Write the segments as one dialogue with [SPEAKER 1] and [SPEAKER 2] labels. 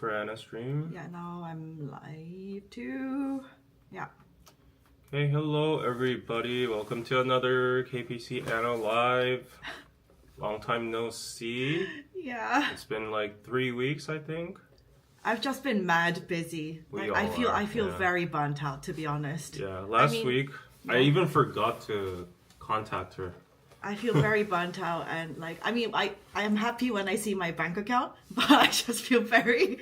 [SPEAKER 1] for Anna's stream.
[SPEAKER 2] Yeah, now I'm live too. Yeah.
[SPEAKER 1] Hey, hello everybody. Welcome to another KPC Anna Live. Long time no see.
[SPEAKER 2] Yeah.
[SPEAKER 1] It's been like 3 weeks, I think.
[SPEAKER 2] I've just been mad busy. I feel
[SPEAKER 1] yeah.
[SPEAKER 2] very burnt out, to be honest.
[SPEAKER 1] Yeah, last week I even forgot to contact her.
[SPEAKER 2] I feel very burnt out, and I am happy when I see my bank account, but I just feel very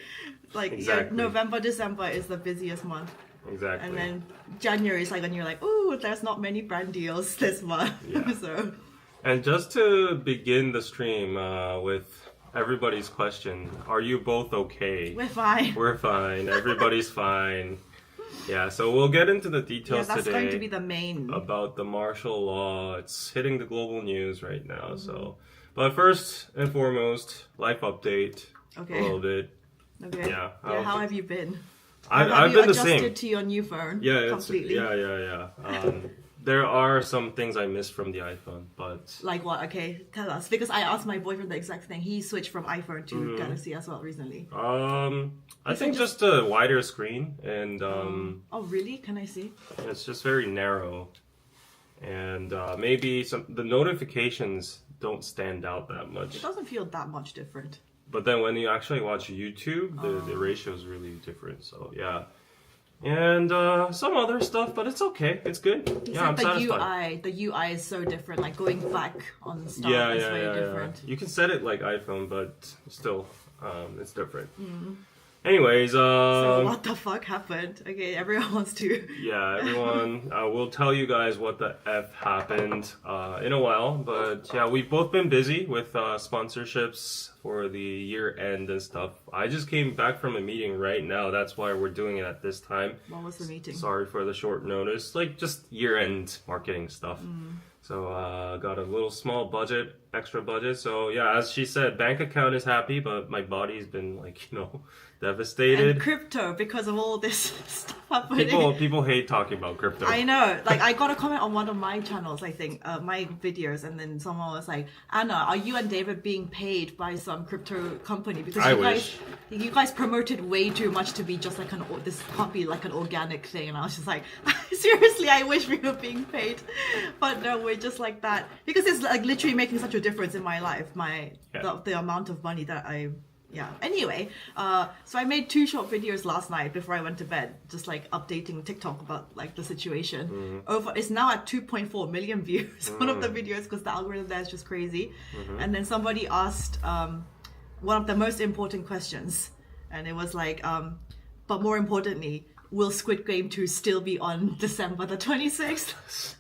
[SPEAKER 1] Exactly.
[SPEAKER 2] November, December is the busiest month.
[SPEAKER 1] Exactly.
[SPEAKER 2] And then January is like when you're like, oh, there's not many brand deals this month.
[SPEAKER 1] Yeah.
[SPEAKER 2] So.
[SPEAKER 1] And just to begin the stream with everybody's question, are you both okay?
[SPEAKER 2] We're fine.
[SPEAKER 1] We're fine. Everybody's fine. Yeah, so we'll get into the details
[SPEAKER 2] that's
[SPEAKER 1] today.
[SPEAKER 2] going to be the main.
[SPEAKER 1] About the martial law. It's hitting the global news right now. So, but first and foremost, life update.
[SPEAKER 2] Okay.
[SPEAKER 1] A little bit.
[SPEAKER 2] Okay.
[SPEAKER 1] Yeah.
[SPEAKER 2] How have you been?
[SPEAKER 1] I've been the same.
[SPEAKER 2] Adjusted to your new phone?
[SPEAKER 1] Yeah,
[SPEAKER 2] completely.
[SPEAKER 1] Yeah. There are some things I missed from the iPhone, but
[SPEAKER 2] like what? Okay, tell us, because I asked my boyfriend the exact thing. He switched from iPhone to Galaxy as well recently.
[SPEAKER 1] I think just a wider screen and
[SPEAKER 2] Oh really? Can I see?
[SPEAKER 1] it's just very narrow, and maybe the notifications don't stand out that much.
[SPEAKER 2] It doesn't feel that much different.
[SPEAKER 1] But then when you actually watch YouTube, the ratio is really different. So yeah, and some other stuff, but it's okay. It's good. I'm satisfied.
[SPEAKER 2] The UI is so different. Like going back on stuff is very different.
[SPEAKER 1] You can set it like iPhone, but still, it's different. Anyways,
[SPEAKER 2] so what the fuck happened? Okay, everyone wants to.
[SPEAKER 1] Yeah, everyone. We'll tell you guys what the F happened in a while, but yeah, we've both been busy with sponsorships for the year end and stuff. I just came back from a meeting right now. That's why we're doing it at this time.
[SPEAKER 2] What was the meeting?
[SPEAKER 1] Sorry for the short notice. Like just year end marketing stuff. So got a little small budget, extra budget. So yeah, as she said, bank account is happy, but my body's been devastated.
[SPEAKER 2] And crypto, because of all this stuff happening.
[SPEAKER 1] People hate talking about crypto.
[SPEAKER 2] I know. Like I got a comment on one of my channels, I think, my videos, and then someone was like, Anna, are you and David being paid by some crypto company? Because you guys promoted way too much to be just like this can't be like an organic thing. And I was just like, seriously, I wish we were being paid. But no, we're just like that. Because it's like literally making such a difference in my life, the amount of money that anyway, so I made 2 short videos last night before I went to bed, just like updating TikTok about like the situation. It's now at 2.4 million views, one of the videos, because the algorithm there is just crazy. And then somebody asked one of the most important questions, and it was like, but more importantly, will Squid Game 2 still be on December the 26th?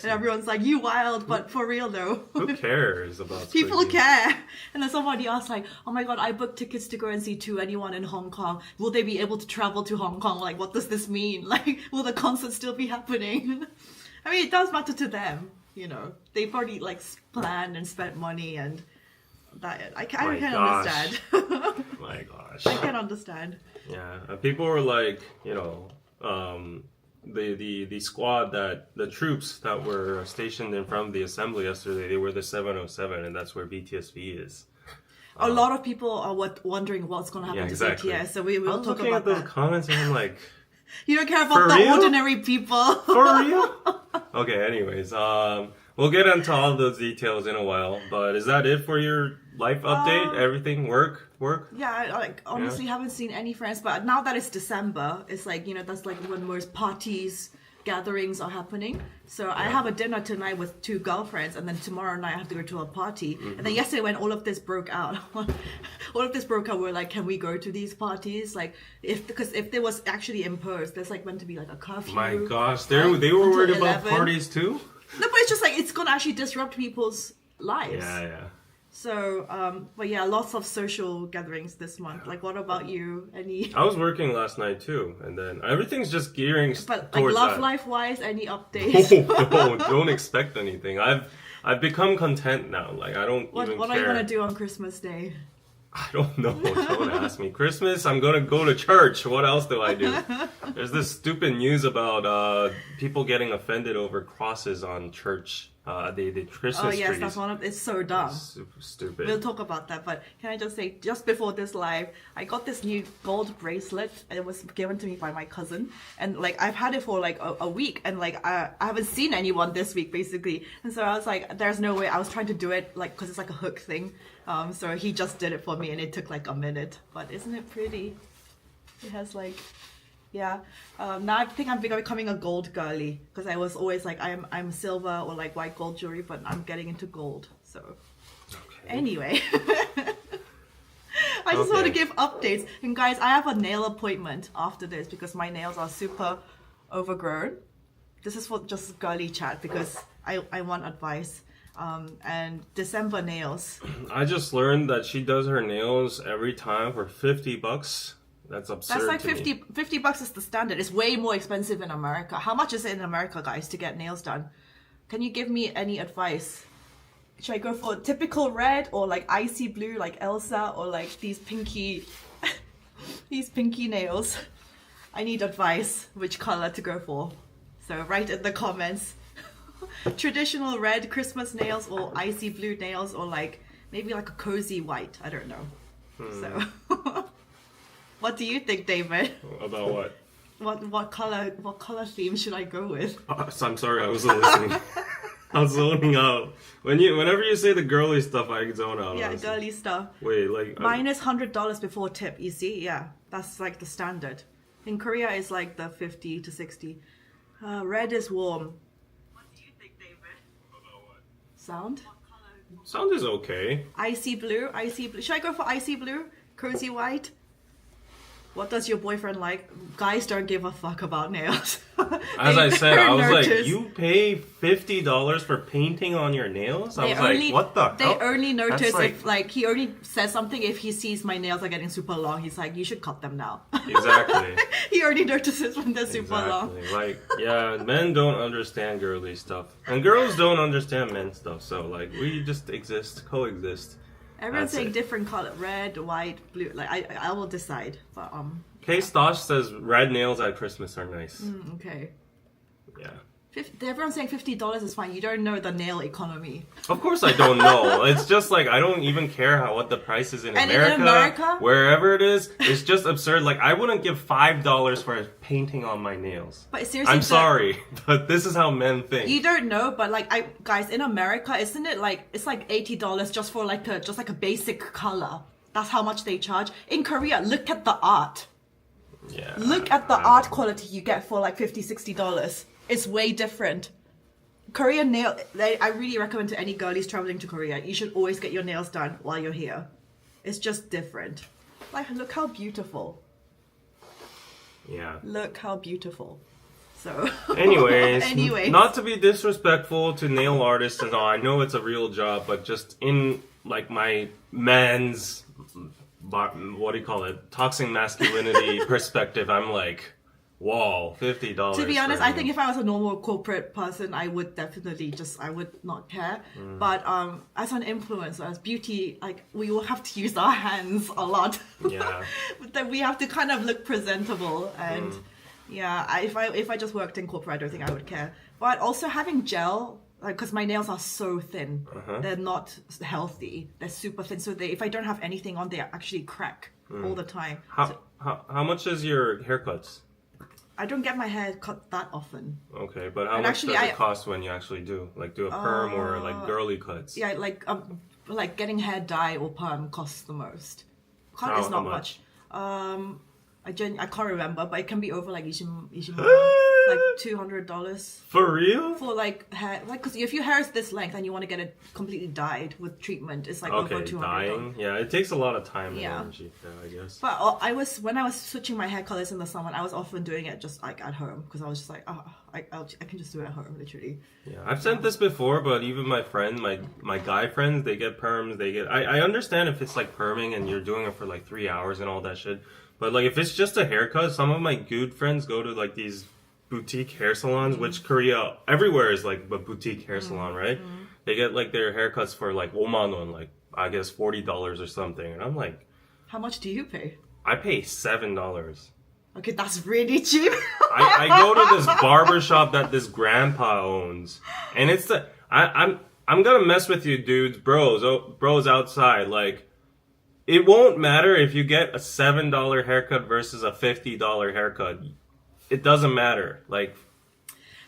[SPEAKER 2] And everyone's like, you wild, but for real though.
[SPEAKER 1] Who cares about
[SPEAKER 2] People care. And then somebody asked like, oh my god, I booked tickets to go and see 2NE1 in Hong Kong. Will they be able to travel to Hong Kong? Like, what does this mean? Like, will the concert still be happening? I mean, it does matter to them, They've already like planned and spent money, and that I can't understand.
[SPEAKER 1] My gosh.
[SPEAKER 2] I can't understand.
[SPEAKER 1] Yeah, people were like, the squad, the troops that were stationed in front of the assembly yesterday, they were the 707, and that's where BTSV is.
[SPEAKER 2] A lot of people are wondering what's going to happen to BTS, so we will talk about that.
[SPEAKER 1] I'm looking at those comments and I'm like,
[SPEAKER 2] you don't care about the ordinary people.
[SPEAKER 1] For real? Okay, anyways, we'll get into all those details in a while, but is that it for your life update? Everything work?
[SPEAKER 2] Yeah, I honestly haven't seen any friends, but now that it's December, it's like, that's like when most parties, gatherings are happening. So I have a dinner tonight with 2 girlfriends, and then tomorrow night I have to go to a party. And then yesterday when all of this broke out, we're like, can we go to these parties? Like, because if there was actually imposed, there's like meant to be like a curfew.
[SPEAKER 1] My gosh, they were worried about parties too?
[SPEAKER 2] No, but it's just like, it's gonna actually disrupt people's lives.
[SPEAKER 1] Yeah.
[SPEAKER 2] So, but yeah, lots of social gatherings this month. Like, what about you? Any?
[SPEAKER 1] I was working last night too, and then everything's just gearing
[SPEAKER 2] but
[SPEAKER 1] towards
[SPEAKER 2] like love
[SPEAKER 1] that.
[SPEAKER 2] life wise, any updates?
[SPEAKER 1] No, don't expect anything. I've become content now. Like I don't even care.
[SPEAKER 2] What are you gonna do on Christmas Day?
[SPEAKER 1] I don't know. Don't ask me. Christmas, I'm gonna go to church. What else do I do? There's this stupid news about people getting offended over crosses on church the Christmas
[SPEAKER 2] Oh
[SPEAKER 1] trees.
[SPEAKER 2] yes, that's one of. It's so dumb.
[SPEAKER 1] Super stupid.
[SPEAKER 2] We'll talk about that, but can I just say, just before this live, I got this new gold bracelet. It was given to me by my cousin, and like I've had it for like a week, and like I haven't seen anyone this week basically, and so I was like, there's no way. I was trying to do it like because it's like a hook thing, so he just did it for me, and it took like a minute. But isn't it pretty? It has like. Yeah, now I think I'm becoming a gold girly because I was always like I'm silver or like white gold jewelry, but I'm getting into gold. So anyway, I just want to give updates. And guys, I have a nail appointment after this because my nails are super overgrown. This is for just girly chat because I want advice. And December nails.
[SPEAKER 1] I just learned that she does her nails every time for $50. That's absurd.
[SPEAKER 2] That's like
[SPEAKER 1] to me.
[SPEAKER 2] $50 is the standard. It's way more expensive in America. How much is it in America, guys, to get nails done? Can you give me any advice? Should I go for typical red or like icy blue like Elsa or like these pinky these pinky nails? I need advice which color to go for. So write in the comments. Traditional red Christmas nails or icy blue nails or like maybe like a cozy white. I don't know. So what do you think, David?
[SPEAKER 1] About what?
[SPEAKER 2] What color theme should I go with?
[SPEAKER 1] I'm sorry, I wasn't listening. I was zoning out. Whenever you say the girly stuff, I zone out.
[SPEAKER 2] Yeah,
[SPEAKER 1] honestly.
[SPEAKER 2] girly stuff.
[SPEAKER 1] Wait, like
[SPEAKER 2] Minus $100 before tip. You see, yeah, that's like the standard. In Korea, it's like the 50 to 60. Red is warm. What do you think, David?
[SPEAKER 1] About what?
[SPEAKER 2] Sound?
[SPEAKER 1] Sound is okay.
[SPEAKER 2] Icy blue. Icy blue. Should I go for icy blue? Cozy white. What does your boyfriend like? Guys don't give a fuck about nails.
[SPEAKER 1] As I said, I was
[SPEAKER 2] notice.
[SPEAKER 1] like, you pay $50 for painting on your nails? I was like, what the
[SPEAKER 2] They
[SPEAKER 1] hell?
[SPEAKER 2] only notice
[SPEAKER 1] That's like-
[SPEAKER 2] if, like, he only says something if he sees my nails are getting super long. He's like, you should cut them now.
[SPEAKER 1] Exactly.
[SPEAKER 2] He only notices when they're super long.
[SPEAKER 1] Exactly. Like, yeah, men don't understand girly stuff. And girls don't understand men's stuff. So, like, we just coexist.
[SPEAKER 2] Everyone's
[SPEAKER 1] That's
[SPEAKER 2] saying
[SPEAKER 1] it.
[SPEAKER 2] different color, red, white, blue. Like, I will decide. But,
[SPEAKER 1] K-Stosh says red nails at Christmas are nice.
[SPEAKER 2] okay.
[SPEAKER 1] Yeah.
[SPEAKER 2] Everyone's saying $50 is fine. You don't know the nail economy.
[SPEAKER 1] Of course I don't know. It's just like, I don't even care what the price is in
[SPEAKER 2] And
[SPEAKER 1] America.
[SPEAKER 2] in America?
[SPEAKER 1] Wherever it is, it's just absurd. Like, I wouldn't give $5 for a painting on my nails.
[SPEAKER 2] But seriously,
[SPEAKER 1] I'm sorry, but this is how men think.
[SPEAKER 2] You don't know, but like guys, in America, isn't it like it's like $80 just for like a basic color? That's how much they charge. In Korea, look at the art.
[SPEAKER 1] Yeah.
[SPEAKER 2] Look at the art quality you get for like $50, $60. It's way different. Korean nail, I really recommend to any girlies traveling to Korea, you should always get your nails done while you're here. It's just different. Like, look how beautiful.
[SPEAKER 1] Yeah.
[SPEAKER 2] Look how beautiful. So,
[SPEAKER 1] Anyways, not to be disrespectful to nail artists and all, I know it's a real job, but just in like my man's, what do you call it, toxic masculinity perspective, I'm like, whoa, $50.
[SPEAKER 2] to be honest,
[SPEAKER 1] for
[SPEAKER 2] I think if I was a normal corporate person, I would definitely I would not care. But as an influencer, as beauty, like we will have to use our hands a lot.
[SPEAKER 1] Yeah.
[SPEAKER 2] That we have to kind of look presentable and yeah, if I just worked in corporate, I don't think I would care. But also having gel, like because my nails are so thin, they're not healthy. They're super thin, so if I don't have anything on, they actually crack all the time.
[SPEAKER 1] How much is your haircuts?
[SPEAKER 2] I don't get my hair cut that often.
[SPEAKER 1] Okay, but how
[SPEAKER 2] And
[SPEAKER 1] much
[SPEAKER 2] actually,
[SPEAKER 1] does it cost when you actually do a perm or like girly cuts?
[SPEAKER 2] Yeah, like getting hair dye or perm costs the most. It's not
[SPEAKER 1] how much?
[SPEAKER 2] I can't remember, but it can be over like like $200
[SPEAKER 1] For real?
[SPEAKER 2] for like hair. Like, because if your hair is this length and you want to get it completely dyed with treatment, it's like over $200.
[SPEAKER 1] Dying. Yeah, it takes a lot of time and
[SPEAKER 2] Yeah.
[SPEAKER 1] energy. Yeah, I guess.
[SPEAKER 2] But when I was switching my hair colors in the summer, I was often doing it just like at home because I was just like, I can just do it at home, literally.
[SPEAKER 1] Yeah, I've said this before, but even my friend, my guy friends, they get perms. I understand if it's like perming and you're doing it for like 3 hours and all that shit. But like if it's just a haircut, some of my good friends go to like these boutique hair salons, which Korea everywhere is like a boutique hair salon, right? They get like their haircuts for like 5만 won, like I guess $40 or something, and I'm like,
[SPEAKER 2] How much do you pay?
[SPEAKER 1] I pay $7.
[SPEAKER 2] Okay, that's really cheap.
[SPEAKER 1] I go to this barber shop that this grandpa owns, and I'm gonna mess with you, dudes, bros outside. Like, it won't matter if you get a $7 haircut versus a $50 haircut. It doesn't matter. Like,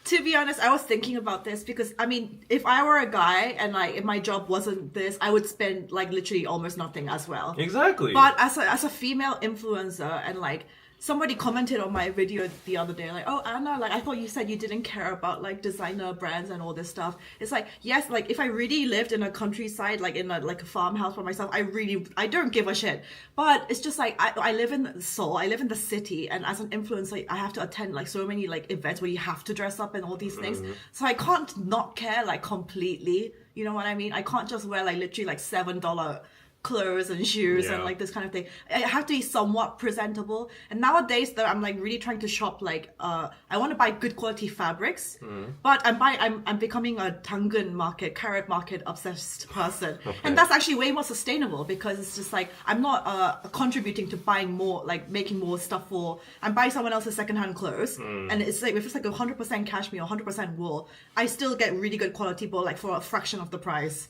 [SPEAKER 2] to be honest, I was thinking about this because, I mean, if I were a guy and like if my job wasn't this, I would spend like literally almost nothing as well.
[SPEAKER 1] exactly.
[SPEAKER 2] But as a female influencer, and like somebody commented on my video the other day, like, oh Anna, like I thought you said you didn't care about like designer brands and all this stuff. It's like, yes, like if I really lived in a countryside, like in a farmhouse for myself, I don't give a shit. But it's just like I live in Seoul, I live in the city, and as an influencer, I have to attend like so many like events where you have to dress up and all these things. So I can't not care like completely. You know what I mean? I can't just wear like literally like $7 clothes and shoes and like this kind of thing. I have to be somewhat presentable. And nowadays though, I'm like really trying to shop like I want to buy good quality fabrics, but I'm becoming a carrot market obsessed person. And that's actually way more sustainable because it's just like I'm not contributing to buying more, like making more stuff I'm buying someone else's secondhand clothes, and it's like if it's like 100% cashmere or 100% wool, I still get really good quality, but like for a fraction of the price.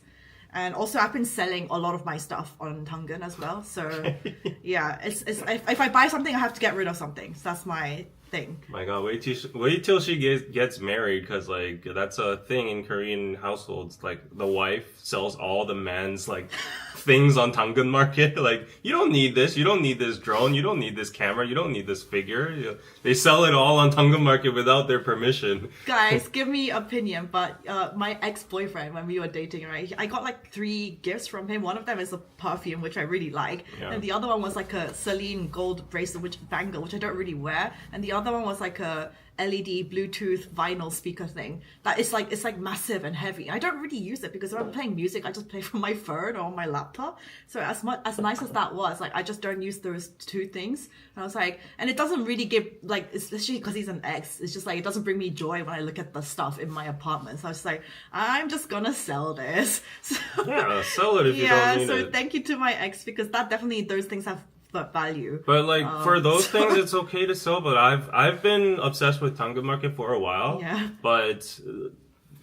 [SPEAKER 2] And also, I've been selling a lot of my stuff on Tangan as well. So, yeah, it's if I buy something, I have to get rid of something. So that's my thing.
[SPEAKER 1] My God, wait till she gets married, because like that's a thing in Korean households. Like the wife sells all the man's like things on Tangan Market. Like, you don't need this, you don't need this drone, you don't need this camera, you don't need this figure. They sell it all on Tangan Market without their permission.
[SPEAKER 2] Guys, give me opinion, but my ex-boyfriend, when we were dating, right, I got like 3 gifts from him. One of them is a perfume, which I really like, and the other one was like a Celine gold bracelet, bangle, which I don't really wear, and the other one was like a LED Bluetooth vinyl speaker thing that is like, it's like massive and heavy. I don't really use it because when I'm playing music, I just play from my phone or on my laptop. So as nice as that was, like I just don't use those 2 things. And I was like, and it doesn't really give, like, especially because he's an ex, it's just like it doesn't bring me joy when I look at the stuff in my apartment. So I was like, I'm just gonna sell this. So,
[SPEAKER 1] yeah, sell it if you don't need it.
[SPEAKER 2] So thank you to my ex, because that definitely, those things have value.
[SPEAKER 1] But like for those things, it's okay to sell. But I've been obsessed with Tangan Market for a while.
[SPEAKER 2] Yeah.
[SPEAKER 1] But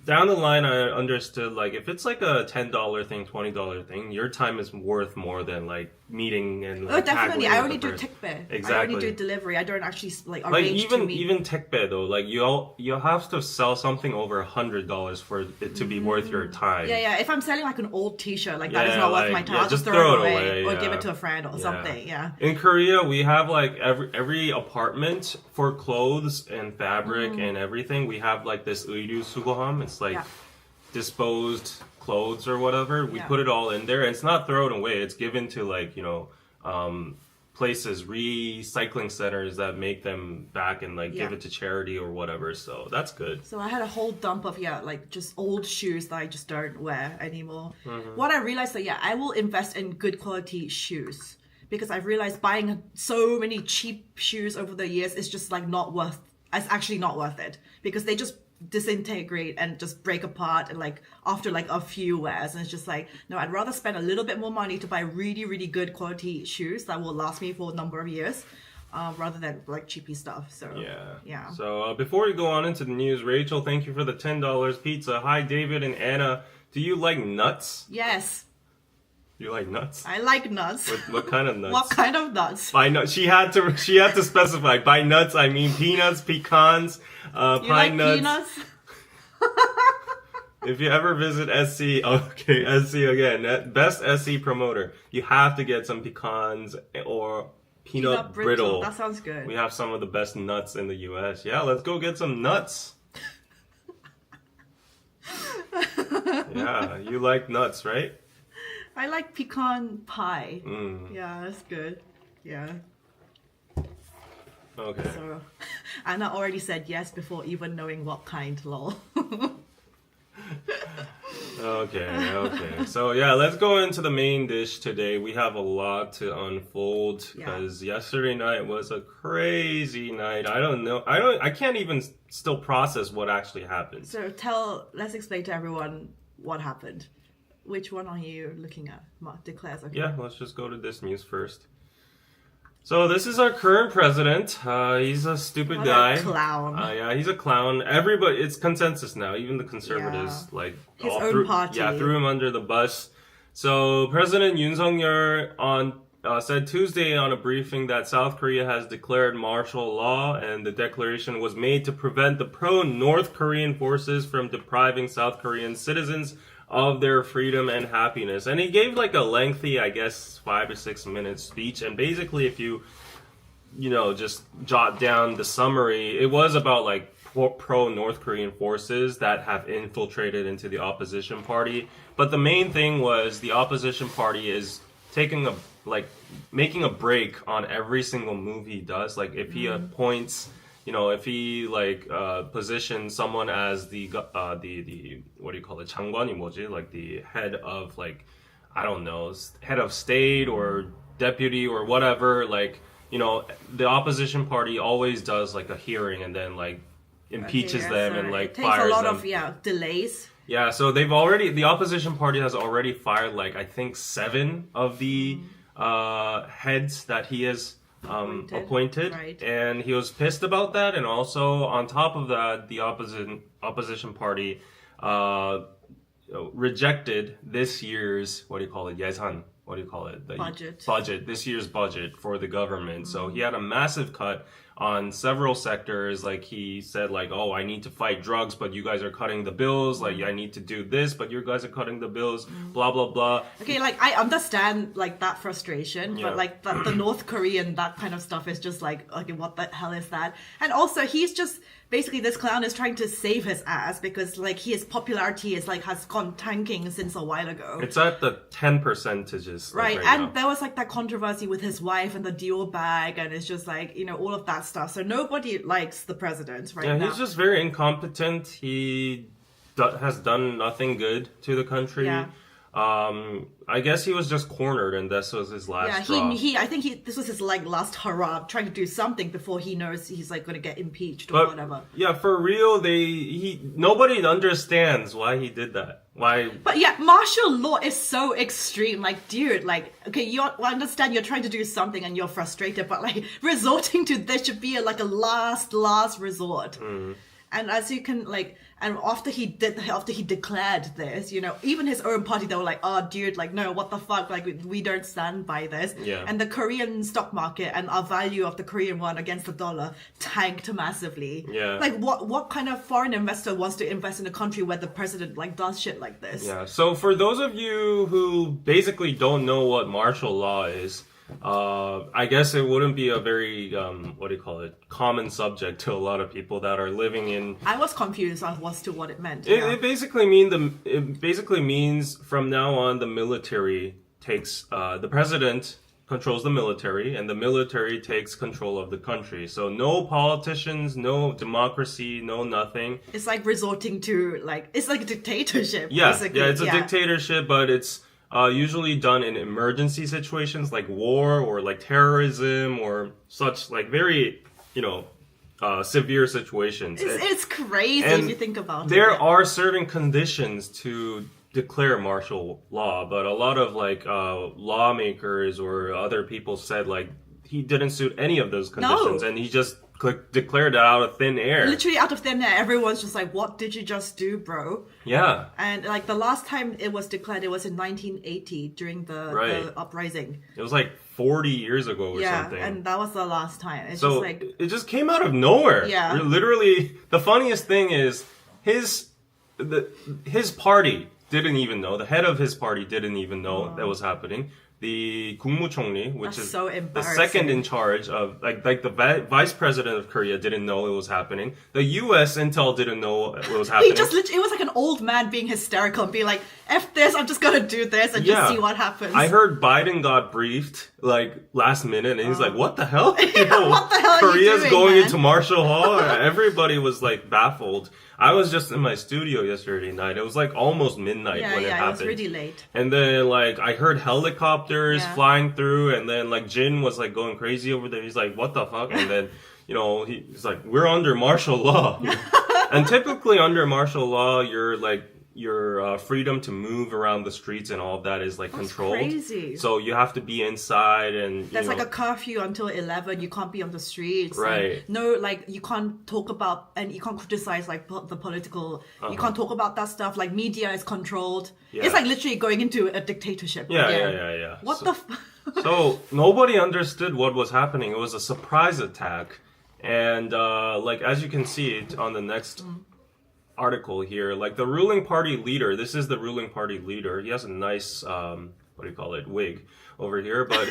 [SPEAKER 1] down the line, I understood, like, if it's like a $10 thing, $20 thing, your time is worth more than like meeting and like,
[SPEAKER 2] definitely. I only do tekbe.
[SPEAKER 1] Exactly.
[SPEAKER 2] I only do delivery. I don't actually like arrange to meet.
[SPEAKER 1] Even tekbe though, like you'll have to sell something over $100 for it to be worth your time.
[SPEAKER 2] Yeah. If I'm selling like an old T-shirt, like that is not worth my time. I'll just throw it away or give it to a friend or something. Yeah.
[SPEAKER 1] In Korea, we have like every apartment for clothes and fabric and everything. We have like this 의류 수거함. It's like disposed clothes or whatever. We put it all in there, and it's not thrown away. It's given to like, places, recycling centers that make them back and like give it to charity or whatever. So that's good.
[SPEAKER 2] So I had a whole dump of like just old shoes that I just don't wear anymore. What I realized that I will invest in good quality shoes, because I've realized buying so many cheap shoes over the years is just like it's actually not worth it, because they just disintegrate and just break apart and like after like a few wears, and it's just like, no, I'd rather spend a little bit more money to buy really, really good quality shoes that will last me for a number of years, rather than like cheapy stuff. So yeah.
[SPEAKER 1] So before we go on into the news, Rachel, thank you for the $10 pizza. Hi, David and Anna. Do you like nuts?
[SPEAKER 2] Yes.
[SPEAKER 1] You like nuts?
[SPEAKER 2] I like nuts.
[SPEAKER 1] What kind of nuts?
[SPEAKER 2] What kind of nuts?
[SPEAKER 1] By nuts, she had to specify. By nuts, I mean peanuts, pecans, pine nuts.
[SPEAKER 2] Peanuts?
[SPEAKER 1] If you ever visit SC, SC again, best SC promoter, you have to get some pecans or peanut brittle.
[SPEAKER 2] That sounds good.
[SPEAKER 1] We have some of the best nuts in the US. Yeah, let's go get some nuts. Yeah, you like nuts, right?
[SPEAKER 2] I like pecan pie. Yeah, that's good. Yeah.
[SPEAKER 1] Okay.
[SPEAKER 2] So, Anna already said yes before even knowing what kind, lol.
[SPEAKER 1] Okay. So yeah, let's go into the main dish today. We have a lot to unfold because yesterday night was a crazy night. I can't even still process what actually happened.
[SPEAKER 2] So let's explain to everyone what happened. Which one are you looking at? Mark declares. Okay.
[SPEAKER 1] Yeah, let's just go to this news first. So this is our current president. He's a stupid
[SPEAKER 2] What
[SPEAKER 1] guy.
[SPEAKER 2] a clown.
[SPEAKER 1] Yeah, he's a clown. Everybody, it's consensus now. Even the conservatives, like
[SPEAKER 2] His own party.
[SPEAKER 1] Yeah, threw him under the bus. So President Yoon Suk-yeol said Tuesday on a briefing that South Korea has declared martial law, and the declaration was made to prevent the pro-North Korean forces from depriving South Korean citizens of their freedom and happiness. And he gave like a lengthy, I guess, 5 to 6 minute speech. And basically, if you just jot down the summary, it was about like pro-North Korean forces that have infiltrated into the opposition party. But the main thing was the opposition party is making a break on every single move he does. Like if he appoints, if he positions someone as the what do you call it? 장관이 뭐지? Like the head of head of state or deputy or whatever. The opposition party always does like a hearing and then impeaches them and
[SPEAKER 2] it takes
[SPEAKER 1] fires
[SPEAKER 2] a lot
[SPEAKER 1] them.
[SPEAKER 2] of delays.
[SPEAKER 1] Yeah, so the opposition party has already fired I think 7 of the heads that he has appointed.
[SPEAKER 2] Right.
[SPEAKER 1] And he was pissed about that. And also on top of that, the opposition party rejected this year's 예산. What do you call it? Budget. This year's budget for the government. So he had a massive cut on several sectors. Like he said, oh, I need to fight drugs, but you guys are cutting the bills. I need to do this, but you guys are cutting the bills. Blah blah blah.
[SPEAKER 2] Okay, I understand that frustration,
[SPEAKER 1] Yeah.
[SPEAKER 2] but the North Korean that kind of stuff is just okay, what the hell is that? And also he's just basically this clown is trying to save his ass because his popularity is has gone tanking since a while ago.
[SPEAKER 1] It's at the 10 percentages.
[SPEAKER 2] Right,
[SPEAKER 1] now.
[SPEAKER 2] and there was that controversy with his wife and the Dior bag, and it's just all of that stuff. So nobody likes the president now.
[SPEAKER 1] Yeah, he's just very incompetent. He has done nothing good to the country.
[SPEAKER 2] Yeah.
[SPEAKER 1] I guess he was just cornered, and this was his last straw.
[SPEAKER 2] I think this was his last hurrah, trying to do something before he knows he's going to get impeached or whatever.
[SPEAKER 1] Yeah, for real, nobody understands why he did that. Why?
[SPEAKER 2] But yeah, martial law is so extreme. Dude, okay, I understand you're trying to do something and you're frustrated, but resorting to this should be a last resort. And as you can and after he declared this, even his own party, they were like, oh dude, no, what the fuck, we don't stand by this.
[SPEAKER 1] Yeah.
[SPEAKER 2] And the Korean stock market and our value of the Korean won against the dollar tanked massively.
[SPEAKER 1] Yeah.
[SPEAKER 2] What kind of foreign investor wants to invest in a country where the president does shit like this?
[SPEAKER 1] Yeah. So for those of you who basically don't know what martial law is, I guess it wouldn't be a very common subject to a lot of people that are living in.
[SPEAKER 2] I was confused as to what it meant.
[SPEAKER 1] It basically means from now on the military takes the president controls the military and the military takes control of the country. So no politicians, no democracy, no nothing.
[SPEAKER 2] It's resorting to it's like a dictatorship.
[SPEAKER 1] Yeah,
[SPEAKER 2] basically.
[SPEAKER 1] yeah, it's a dictatorship, but it's usually done in emergency situations like war or terrorism or such very severe situations.
[SPEAKER 2] It's crazy
[SPEAKER 1] and
[SPEAKER 2] if you think about it.
[SPEAKER 1] There are certain conditions to declare martial law, but a lot of lawmakers or other people said he didn't suit any of those conditions, and he just declared it out of thin air.
[SPEAKER 2] Literally out of thin air. Everyone's just what did you just do, bro?
[SPEAKER 1] Yeah.
[SPEAKER 2] And the last time it was declared, it was in 1980 during the uprising.
[SPEAKER 1] It was 40 years ago or something.
[SPEAKER 2] Yeah, and that was the last time. It's
[SPEAKER 1] so
[SPEAKER 2] just
[SPEAKER 1] it just came out of nowhere.
[SPEAKER 2] Yeah.
[SPEAKER 1] Literally, the funniest thing is his party didn't even know. The head of his party didn't even know that was happening. The 국무총리, which is
[SPEAKER 2] so
[SPEAKER 1] the second in charge of the vice president of Korea, didn't know it was happening. The U.S. intel didn't know it was happening.
[SPEAKER 2] It was like an old man being hysterical and being like, "F this, I'm just gonna do this and just see what happens."
[SPEAKER 1] I heard Biden got briefed last minute, and he's like, "What the hell?
[SPEAKER 2] What the hell are
[SPEAKER 1] Korea's
[SPEAKER 2] you doing,
[SPEAKER 1] going
[SPEAKER 2] man?
[SPEAKER 1] into martial law." Everybody was baffled. I was just in my studio yesterday night. It was almost midnight when it happened.
[SPEAKER 2] It was really late.
[SPEAKER 1] And then I heard helicopters flying through, and then Jin was going crazy over there. He's like, "What the fuck?" And then he's like, "We're under martial law." And typically under martial law, you're your freedom to move around the streets and all of that is like controlled.
[SPEAKER 2] Crazy.
[SPEAKER 1] So you have to be inside, and
[SPEAKER 2] there's like a curfew until 11. You can't be on the streets.
[SPEAKER 1] Right.
[SPEAKER 2] No, like you can't talk about, and you can't criticize like the political. You can't talk about that stuff. Like media is controlled.
[SPEAKER 1] Yeah.
[SPEAKER 2] It's like literally going into a dictatorship.
[SPEAKER 1] Yeah,
[SPEAKER 2] again.
[SPEAKER 1] yeah.
[SPEAKER 2] What
[SPEAKER 1] so,
[SPEAKER 2] the?
[SPEAKER 1] So nobody understood what was happening. It was a surprise attack, and like as you can see on the next article here, like the ruling party leader. This is the ruling party leader. He has a nice what do you call it, wig over here, but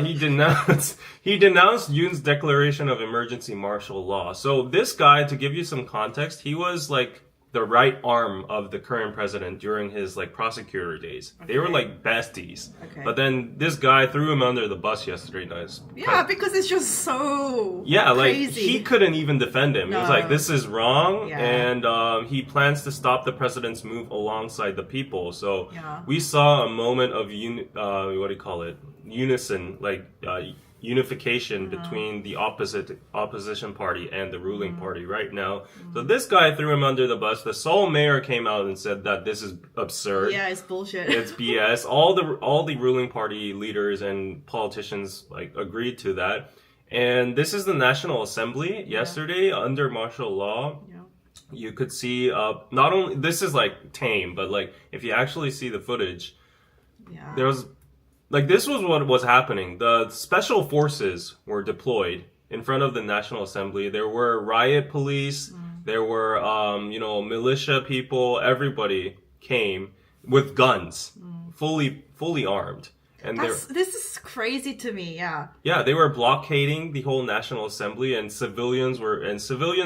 [SPEAKER 1] he denounced Yoon's declaration of emergency martial law. So this guy, to give you some context, he was like the right arm of the current president during his like prosecutor days. Okay. They were like besties. Okay. But then this guy threw him under the bus yesterday night.
[SPEAKER 2] Yeah, because it's just so
[SPEAKER 1] crazy. Like he couldn't even defend him. No. He was like, "This is wrong," and he plans to stop the president's move alongside the people. So we saw a moment of what do you call it? Unison, like. Unification between the opposition party and the ruling party right now. So this guy threw him under the bus. The Seoul mayor came out and said that this is absurd.
[SPEAKER 2] Yeah, it's bullshit.
[SPEAKER 1] It's BS. All the ruling party leaders and politicians like agreed to that. And this is the National Assembly yesterday under martial law. Yeah. You could see not only this is like tame, but like if you actually see the footage, there was. Like, this was what was happening. The special forces were deployed in front of the National Assembly. There were riot police. There were, militia people. Everybody came with guns, fully armed. And
[SPEAKER 2] this is crazy to me, yeah.
[SPEAKER 1] Yeah, they were blockading the whole National Assembly, and civilians,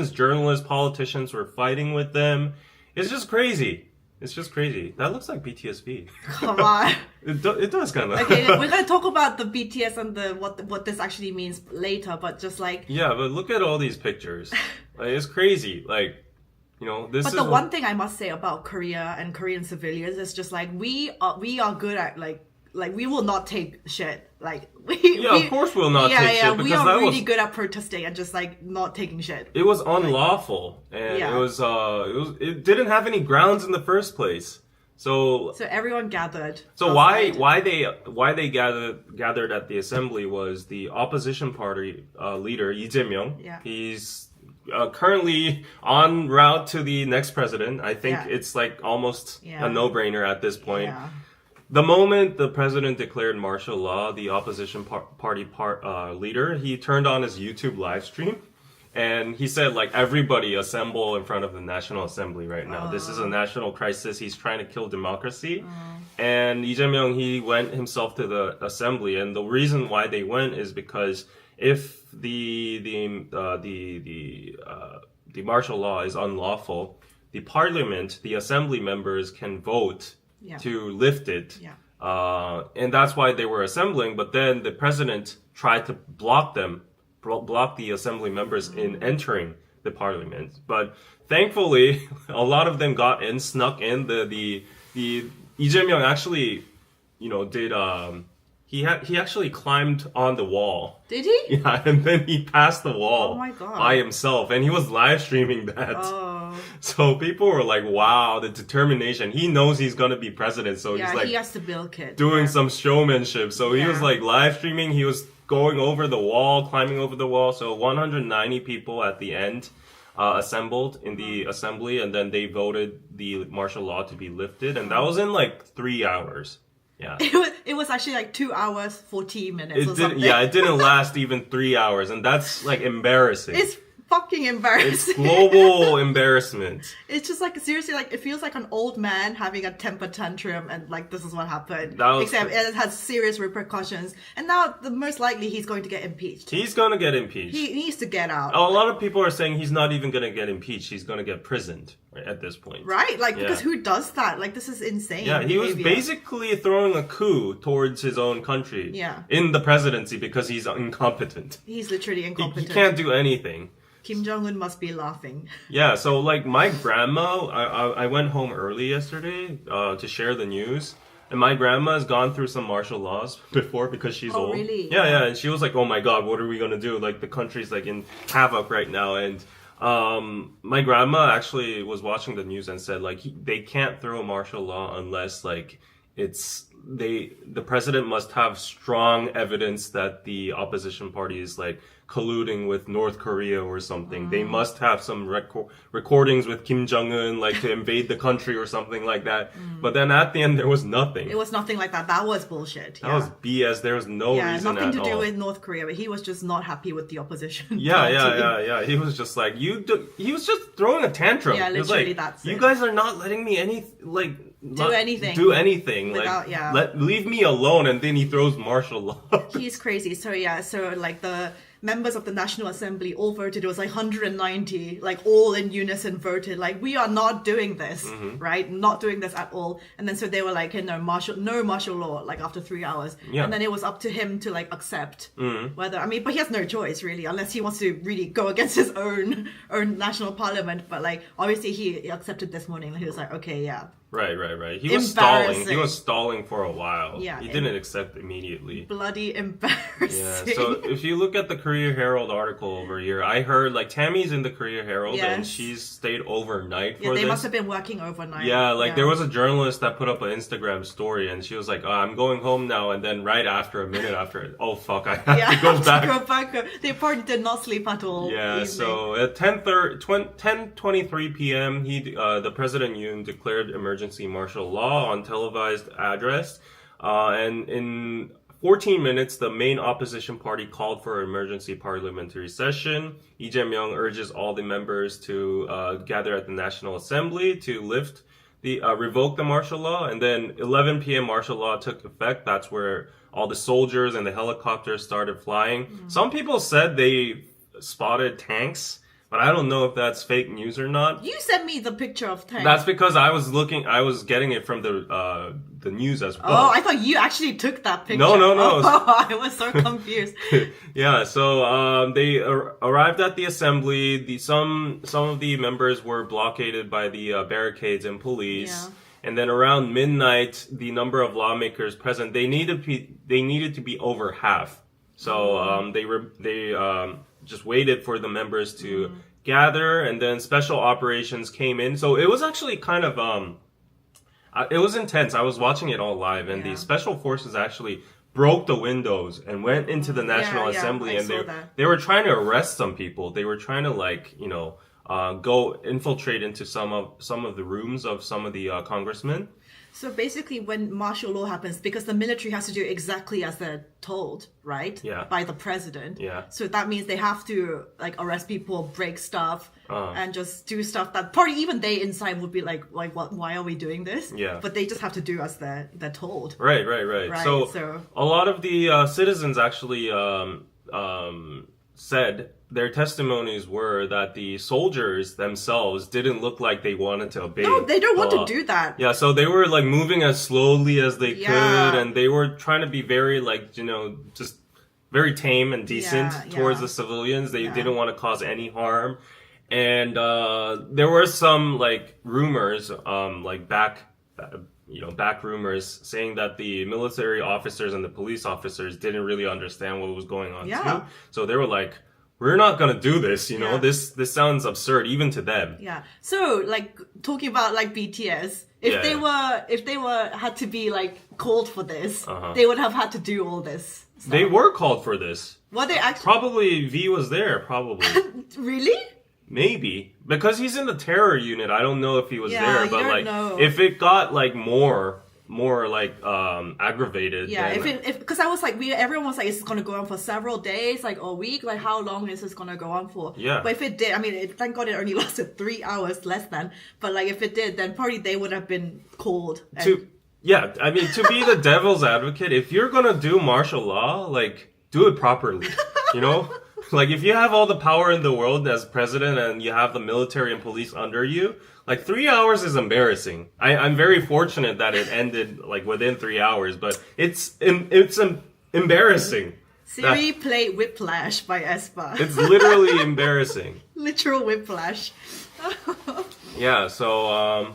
[SPEAKER 1] journalists, politicians were fighting with them. It's just crazy. It's just crazy. That looks like BTSB.
[SPEAKER 2] Come on.
[SPEAKER 1] It does kind of.
[SPEAKER 2] Okay, we're gonna talk about the BTS and what this actually means later, but just like.
[SPEAKER 1] Yeah, but look at all these pictures. Like, it's crazy. Like, this. But
[SPEAKER 2] the one thing I must say about Korea and Korean civilians is just like we are good at like we will not take shit. Like
[SPEAKER 1] of course we'll not take shit.
[SPEAKER 2] Yeah, we are really good at protesting and just like not taking shit.
[SPEAKER 1] It was unlawful, and it didn't have any grounds in the first place. So
[SPEAKER 2] everyone gathered.
[SPEAKER 1] So why they gathered at the assembly was the opposition party leader Lee Jae-myung. Yeah. He's currently en route to the next president. I think it's like almost a no-brainer at this point. Yeah. The moment the president declared martial law, the opposition party leader, he turned on his YouTube live stream, and he said, like, everybody assemble in front of the National Assembly right now. This is a national crisis. He's trying to kill democracy. And Lee Jae-myung, he went himself to the assembly, and the reason why they went is because if the martial law is unlawful, the parliament, the assembly members can vote to lift it. Yeah. And that's why they were assembling. But then the president tried to block the assembly members in entering the parliament. But thankfully, a lot of them got in, snuck in. The Lee Jae-myung actually, did he actually climbed on the wall.
[SPEAKER 2] Did he?
[SPEAKER 1] Yeah, and then he passed the wall by himself, and he was live streaming that. Oh. So people were like, "Wow, the determination! He knows he's gonna be president, so he's like,
[SPEAKER 2] he has to build kid
[SPEAKER 1] doing some showmanship." So he was like live streaming. He was going over the wall, climbing over the wall. So 190 people at the end assembled in the assembly, and then they voted the martial law to be lifted, and that was in like 3 hours. Yeah.
[SPEAKER 2] It was actually like 2 hours, 14 minutes or something.
[SPEAKER 1] Yeah, it didn't last even 3 hours, and that's like embarrassing.
[SPEAKER 2] It's fucking embarrassing.
[SPEAKER 1] It's global embarrassment.
[SPEAKER 2] It's just like, seriously, like, it feels like an old man having a temper tantrum, and like, this is what happened. Except it has serious repercussions. And now, most likely, he's going to get impeached.
[SPEAKER 1] He's going to get impeached.
[SPEAKER 2] He needs to get out.
[SPEAKER 1] A lot of people are saying he's not even going to get impeached. He's going to get prisoned at this point.
[SPEAKER 2] Right? Like, because who does that? Like, this is insane.
[SPEAKER 1] Yeah, he was basically throwing a coup towards his own country. Yeah. In the presidency because he's incompetent.
[SPEAKER 2] He's literally incompetent.
[SPEAKER 1] He can't do anything.
[SPEAKER 2] Kim Jong-un must be laughing.
[SPEAKER 1] Yeah, so like my grandma, I went home early yesterday to share the news. And my grandma has gone through some martial laws before because she's old.
[SPEAKER 2] Really?
[SPEAKER 1] Yeah. And she was like, oh my God, what are we going to do? Like the country's like in havoc right now. And My grandma actually was watching the news and said like they can't throw martial law unless like the president must have strong evidence that the opposition party is like colluding with North Korea or something. They must have some recordings with Kim Jong-un like to invade the country or something like that. But then at the end there was nothing.
[SPEAKER 2] It was nothing like that. That was bullshit.
[SPEAKER 1] That was BS. There was no reason
[SPEAKER 2] nothing
[SPEAKER 1] at
[SPEAKER 2] to do
[SPEAKER 1] all.
[SPEAKER 2] with North Korea, but he was just not happy with the opposition.
[SPEAKER 1] Yeah. He was just like he was just throwing a tantrum.
[SPEAKER 2] Yeah,
[SPEAKER 1] He was
[SPEAKER 2] literally
[SPEAKER 1] like,
[SPEAKER 2] that's
[SPEAKER 1] you
[SPEAKER 2] it.
[SPEAKER 1] guys are not letting me do anything.
[SPEAKER 2] Without,
[SPEAKER 1] Leave me alone. And then he throws martial law.
[SPEAKER 2] He's crazy. So like the members of the National Assembly all voted. It was like 190, like all in unison voted, like we are not doing this, right? Not doing this at all. And then so they were like, no martial law, like after 3 hours.
[SPEAKER 1] Yeah.
[SPEAKER 2] And then it was up to him to like accept whether, but he has no choice really, unless he wants to really go against his own national parliament. But like obviously he accepted this morning. He was like, okay, yeah.
[SPEAKER 1] Right. He was stalling. He was stalling for a while.
[SPEAKER 2] Yeah.
[SPEAKER 1] He didn't accept immediately.
[SPEAKER 2] Bloody embarrassing.
[SPEAKER 1] Yeah. So if you look at the Korea Herald article over here, I heard like Tammy's in the Korea Herald and she's stayed overnight for this.
[SPEAKER 2] They must have been working overnight.
[SPEAKER 1] Yeah, there was a journalist that put up an Instagram story and she was like, I'm going home now. And then right after, a minute after, oh fuck, I have to go back.
[SPEAKER 2] They probably did not sleep at all.
[SPEAKER 1] Yeah,
[SPEAKER 2] evening.
[SPEAKER 1] so at 10:23 p.m., the President Yoon declared emergency martial law on televised address. And in 14 minutes, the main opposition party called for an emergency parliamentary session. Lee Jae-myung urges all the members to gather at the National Assembly to revoke the martial law. And then 11 p.m. martial law took effect. That's where all the soldiers and the helicopters started flying. Some people said they spotted tanks, but I don't know if that's fake news or not.
[SPEAKER 2] You sent me the picture of tanks.
[SPEAKER 1] That's because I was getting it from the news as well.
[SPEAKER 2] Oh, I thought you actually took that picture.
[SPEAKER 1] No.
[SPEAKER 2] Oh, I was so confused.
[SPEAKER 1] Yeah, so they arrived at the assembly. Some of the members were blockaded by the barricades and police.
[SPEAKER 2] Yeah.
[SPEAKER 1] And then around midnight, the number of lawmakers present, they needed to be over half. So they just waited for the members to gather, and then special operations came in. So it was actually kind of it was intense. I was watching it all live, and the special forces actually broke the windows and went into the National Assembly, and they were trying to arrest some people. They were trying to go infiltrate into some of the rooms of some of the congressmen.
[SPEAKER 2] So basically, when martial law happens, because the military has to do exactly as they're told, right?
[SPEAKER 1] Yeah.
[SPEAKER 2] By the president.
[SPEAKER 1] Yeah.
[SPEAKER 2] So that means they have to like arrest people, break stuff, and just do stuff that probably even they inside would be like what? Why are we doing this?
[SPEAKER 1] Yeah.
[SPEAKER 2] But they just have to do as they're told.
[SPEAKER 1] Right. So a lot of the citizens actually said their testimonies were that the soldiers themselves didn't look like they wanted to obey.
[SPEAKER 2] No, they don't want to do that.
[SPEAKER 1] Yeah, so they were like moving as slowly as they could, and they were trying to be very just very tame and decent towards the civilians. They didn't want to cause any harm. And there were some like rumors, back rumors saying that the military officers and the police officers didn't really understand what was going on too. So they were like, we're not gonna do this, this sounds absurd even to them.
[SPEAKER 2] Yeah. So like talking about like BTS, if they were had to be like called for this, they would have had to do all this stuff.
[SPEAKER 1] They were called for this.
[SPEAKER 2] Were they actually?
[SPEAKER 1] Probably V was there, probably.
[SPEAKER 2] Really?
[SPEAKER 1] Maybe. Because he's in the terror unit, I don't know if he was there, but like
[SPEAKER 2] know.
[SPEAKER 1] if it got like more like aggravated.
[SPEAKER 2] Yeah, because I was like, everyone was like, it's gonna go on for several days, like a week, like how long is this gonna go on for?
[SPEAKER 1] Yeah.
[SPEAKER 2] But if it did, thank God it only lasted 3 hours, less than. But like if it did, then probably they would have been called.
[SPEAKER 1] To be the devil's advocate, if you're gonna do martial law, like do it properly, Like if you have all the power in the world as president and you have the military and police under you, like 3 hours is embarrassing. I'm very fortunate that it ended like within 3 hours, but it's embarrassing.
[SPEAKER 2] Siri played Whiplash by aespa.
[SPEAKER 1] It's literally embarrassing.
[SPEAKER 2] Literal whiplash.
[SPEAKER 1] Yeah, so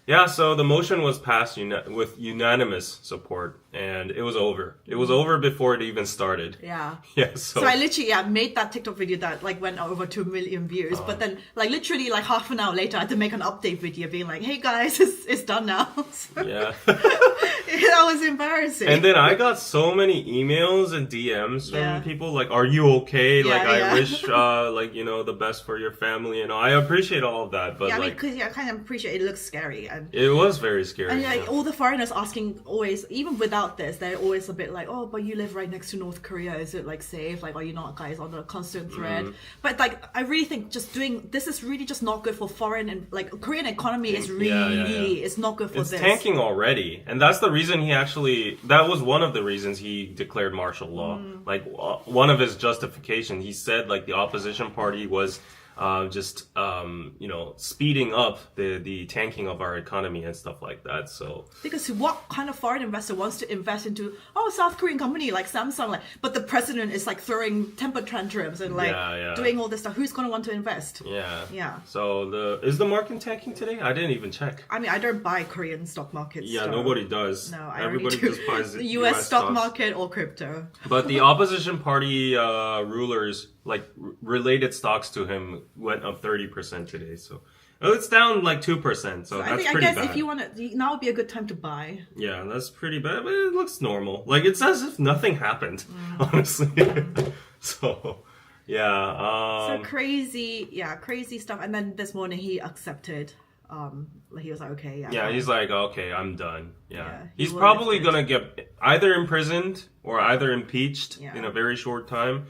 [SPEAKER 1] Yeah, so the motion was passed with unanimous support, and it was over. It was over before it even started.
[SPEAKER 2] Yeah.
[SPEAKER 1] Yeah,
[SPEAKER 2] So I literally made that TikTok video that like went over 2 million views, but then like literally like half an hour later I had to make an update video being like, hey guys, it's done now. So,
[SPEAKER 1] yeah.
[SPEAKER 2] that was embarrassing.
[SPEAKER 1] And then I got so many emails and DMs from people like, are you okay?
[SPEAKER 2] Yeah,
[SPEAKER 1] like,
[SPEAKER 2] yeah.
[SPEAKER 1] I wish, like, you know, the best for your family. You know, I appreciate all of that, but
[SPEAKER 2] yeah, I mean,
[SPEAKER 1] like,
[SPEAKER 2] because I kind of appreciate it looks scary. And
[SPEAKER 1] it was very scary.
[SPEAKER 2] And like
[SPEAKER 1] yeah.
[SPEAKER 2] all the foreigners asking always, even without this, they're always a bit like, oh, but you live right next to North Korea. Is it like safe? Like, are you not guys on a constant threat? But like, I really think just doing this is really just not good for foreign and like Korean economy is really it's not good for
[SPEAKER 1] it's
[SPEAKER 2] this.
[SPEAKER 1] tanking already, and that's the reason that was one of the reasons he declared martial law. Like one of his justification, he said like the opposition party was just you know, speeding up the tanking of our economy and stuff like that. So
[SPEAKER 2] because what kind of foreign investor wants to invest into South Korean company like Samsung, like, but the president is like throwing temper tantrums and like doing all this stuff. Who's gonna want to invest? Yeah.
[SPEAKER 1] So is the market tanking today? I didn't even check.
[SPEAKER 2] I mean, I don't buy Korean stock markets.
[SPEAKER 1] Yeah,
[SPEAKER 2] so
[SPEAKER 1] nobody does.
[SPEAKER 2] No, I
[SPEAKER 1] everybody
[SPEAKER 2] only do
[SPEAKER 1] just buys
[SPEAKER 2] the US stock
[SPEAKER 1] stocks.
[SPEAKER 2] market or crypto.
[SPEAKER 1] But the opposition party rulers, like related stocks to him, went up 30% today. So it's down like 2%. So that's pretty bad.
[SPEAKER 2] If you want to, now would be a good time to buy.
[SPEAKER 1] Yeah, that's pretty bad, but it looks normal. Like it's as if nothing happened, honestly. So yeah.
[SPEAKER 2] So crazy stuff. And then this morning he accepted. He was like, okay,
[SPEAKER 1] yeah. He's like, okay, I'm done. Yeah, he's
[SPEAKER 2] will
[SPEAKER 1] probably
[SPEAKER 2] lift it.
[SPEAKER 1] gonna get either imprisoned or either impeached in a very short time.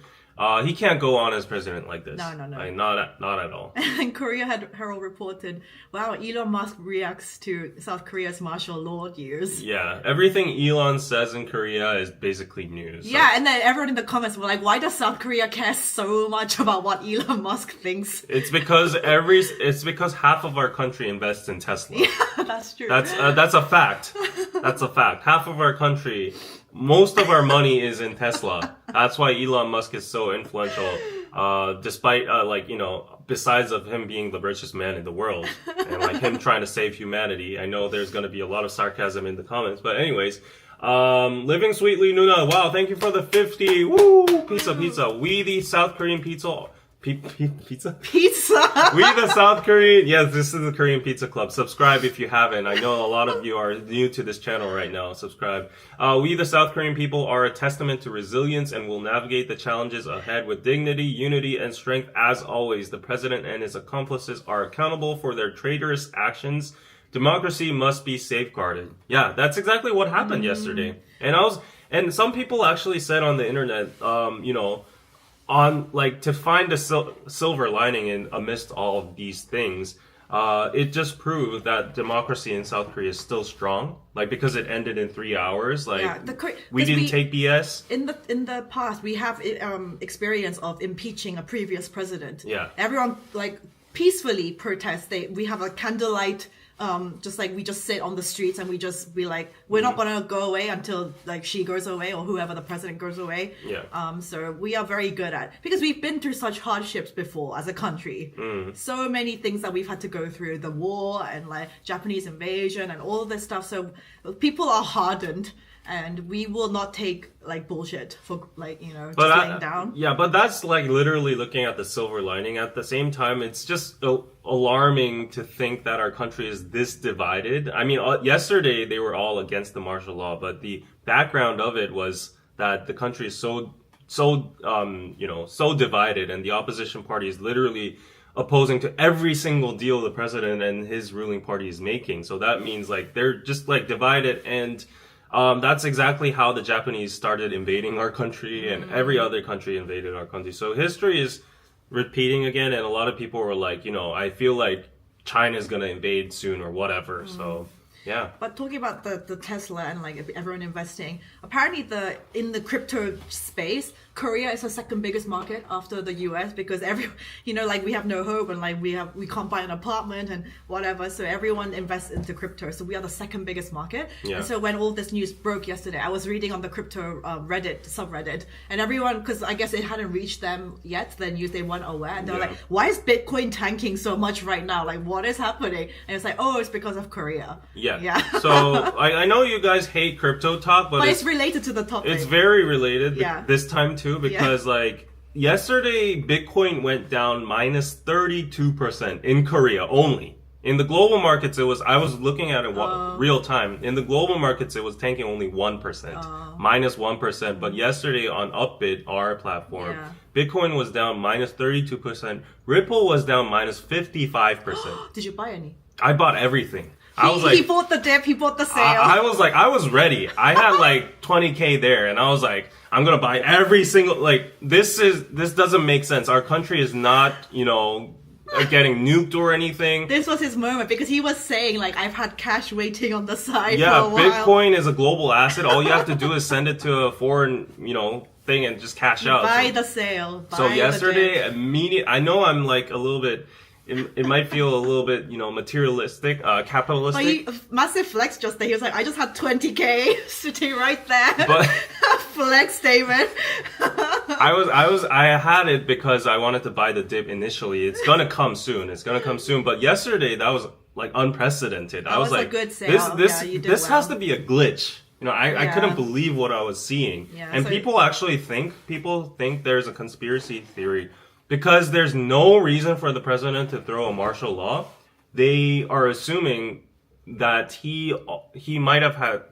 [SPEAKER 1] He can't go on as president like this.
[SPEAKER 2] No.
[SPEAKER 1] Like, not at all.
[SPEAKER 2] And Korea Herald reported, wow, Elon Musk reacts to South Korea's martial law news.
[SPEAKER 1] Yeah, everything Elon says in Korea is basically news.
[SPEAKER 2] Yeah, and then everyone in the comments were like, why does South Korea care so much about what Elon Musk thinks?
[SPEAKER 1] It's because half of our country invests in Tesla.
[SPEAKER 2] Yeah, that's true.
[SPEAKER 1] That's a fact. That's a fact. Half of our country, most of our money is in Tesla. That's why Elon Musk is so influential. Despite like, you know, besides of him being the richest man in the world and like him trying to save humanity. I know there's going to be a lot of sarcasm in the comments, but anyways, Living Sweetly Nuna, wow, thank you for the 50. Woo! Pizza. We the South Korean pizza. Pizza? We the South Korean. Yes, this is the Korean Pizza Club. Subscribe if you haven't. I know a lot of you are new to this channel right now. Subscribe. We the South Korean people are a testament to resilience and will navigate the challenges ahead with dignity, unity, and strength. As always, the president and his accomplices are accountable for their traitorous actions. Democracy must be safeguarded. Yeah, that's exactly what happened yesterday. And some people actually said on the internet, you know, on like to find a silver lining in amidst all of these things, it just proved that democracy in South Korea is still strong. Like because it ended in 3 hours. Like we didn't take BS.
[SPEAKER 2] In the past, we have experience of impeaching a previous president.
[SPEAKER 1] Yeah,
[SPEAKER 2] everyone like peacefully protests. We have a candlelight. Just like we just sit on the streets and we just be like, we're not gonna go away until like she goes away or whoever the president goes away.
[SPEAKER 1] Yeah.
[SPEAKER 2] So we are very good at, because we've been through such hardships before as a country. So many things that we've had to go through, the war and like Japanese invasion and all this stuff. So people are hardened. And we will not take like bullshit for like, you know, just laying down.
[SPEAKER 1] Yeah, but that's like literally looking at the silver lining. At the same time, it's just alarming to think that our country is this divided. I mean, yesterday they were all against the martial law, but the background of it was that the country is so divided, and the opposition party is literally opposing to every single deal the president and his ruling party is making. So that means like they're just like divided, and that's exactly how the Japanese started invading our country, and every other country invaded our country. So history is repeating again, and a lot of people were like, you know, I feel like China's gonna invade soon or whatever. So Yeah.
[SPEAKER 2] But talking about the Tesla and like everyone investing, apparently in the crypto space, Korea is the second biggest market after the US because like we have no hope and like we can't buy an apartment and whatever. So everyone invests into crypto. So we are the second biggest market.
[SPEAKER 1] Yeah.
[SPEAKER 2] And so when all this news broke yesterday, I was reading on the crypto Reddit subreddit, and everyone, because I guess it hadn't reached them yet, the news, they weren't aware, and they were like, "Why is Bitcoin tanking so much right now? Like, what is happening?" And it's like, "Oh, it's because of Korea."
[SPEAKER 1] Yeah. So I know you guys hate crypto talk, but
[SPEAKER 2] it's related to the topic.
[SPEAKER 1] It's very related
[SPEAKER 2] Yeah.
[SPEAKER 1] this time too, because like yesterday Bitcoin went down minus 32% in Korea only. In the global markets, I was looking at it real time. In the global markets, it was tanking only 1%, minus 1%. But yesterday on Upbit, our platform, Bitcoin was down minus 32%. Ripple was down minus 55%.
[SPEAKER 2] Did you buy any?
[SPEAKER 1] I bought everything.
[SPEAKER 2] He bought the dip, he bought the sale.
[SPEAKER 1] I was ready. I had like 20K there, and I was like, I'm gonna buy every single, like, this doesn't make sense. Our country is not, getting nuked or anything.
[SPEAKER 2] This was his moment because he was saying like, I've had cash waiting on the side
[SPEAKER 1] yeah,
[SPEAKER 2] for a while.
[SPEAKER 1] Bitcoin is a global asset. All you have to do is send it to a foreign, thing and just cash out.
[SPEAKER 2] Buy the sale.
[SPEAKER 1] So yesterday, I know I'm like a little bit, it might feel a little bit, materialistic, capitalistic.
[SPEAKER 2] But massive flex just there. He was like, I just had 20K sitting right there.
[SPEAKER 1] But
[SPEAKER 2] flex statement.
[SPEAKER 1] I had it because I wanted to buy the dip initially. It's gonna come soon. But yesterday, that was like unprecedented.
[SPEAKER 2] That was like, a good sale.
[SPEAKER 1] This has to be a glitch. I couldn't believe what I was seeing.
[SPEAKER 2] Yeah,
[SPEAKER 1] and people think there's a conspiracy theory. Because there's no reason for the president to throw a martial law, they are assuming that he might have had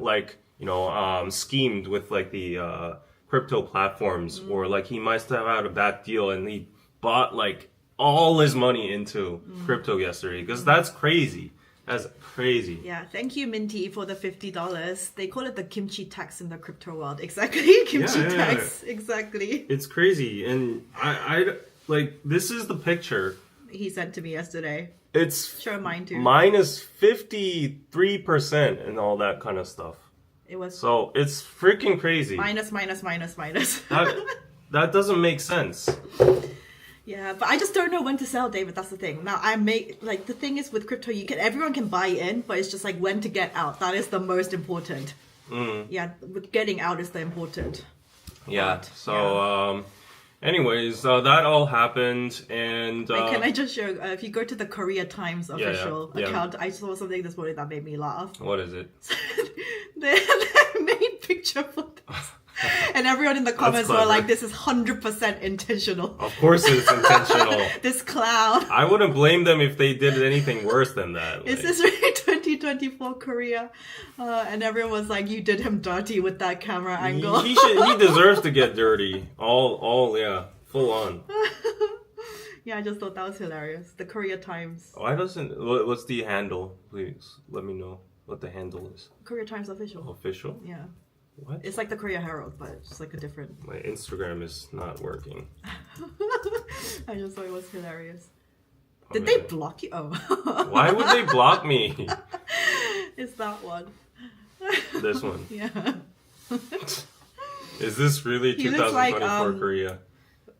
[SPEAKER 1] schemed with like the crypto platforms, or like he must have had a bad deal and he bought like all his money into crypto yesterday. Because that's crazy. That's crazy.
[SPEAKER 2] Yeah, thank you, Minty, for the $50. They call it the kimchi tax in the crypto world. Exactly, kimchi tax. Yeah. Exactly.
[SPEAKER 1] It's crazy, and I like, this is the picture
[SPEAKER 2] he sent to me yesterday.
[SPEAKER 1] It's
[SPEAKER 2] sure mine too.
[SPEAKER 1] Minus 53% and all that kind of stuff. So it's freaking crazy.
[SPEAKER 2] Minus.
[SPEAKER 1] That doesn't make sense.
[SPEAKER 2] Yeah, but I just don't know when to sell, David. That's the thing. Now the thing is with crypto, everyone can buy in, but it's just like when to get out. That is the most important. Yeah, getting out is the important.
[SPEAKER 1] Yeah. Anyways, that all happened, and
[SPEAKER 2] wait, can I just show? If you go to the Korea Times official account, I saw something this morning that made me laugh.
[SPEAKER 1] What is it?
[SPEAKER 2] They made picture for this. And everyone in the comments were like, this is 100% intentional.
[SPEAKER 1] Of course it's intentional.
[SPEAKER 2] This clown.
[SPEAKER 1] I wouldn't blame them if they did anything worse than that.
[SPEAKER 2] Is this really 2024 Korea? And everyone was like, you did him dirty with that camera angle.
[SPEAKER 1] He deserves to get dirty. Full on.
[SPEAKER 2] Yeah, I just thought that was hilarious. The Korea Times.
[SPEAKER 1] What's the handle? Please let me know what the handle is.
[SPEAKER 2] Korea Times official.
[SPEAKER 1] Official?
[SPEAKER 2] Yeah.
[SPEAKER 1] What?
[SPEAKER 2] It's like the Korea Herald, but it's just like a different...
[SPEAKER 1] My Instagram is not working.
[SPEAKER 2] I just thought it was hilarious. Did they block you? Oh.
[SPEAKER 1] Why would they block me?
[SPEAKER 2] It's that one.
[SPEAKER 1] This one?
[SPEAKER 2] Yeah.
[SPEAKER 1] Is this really 2024
[SPEAKER 2] like,
[SPEAKER 1] Korea?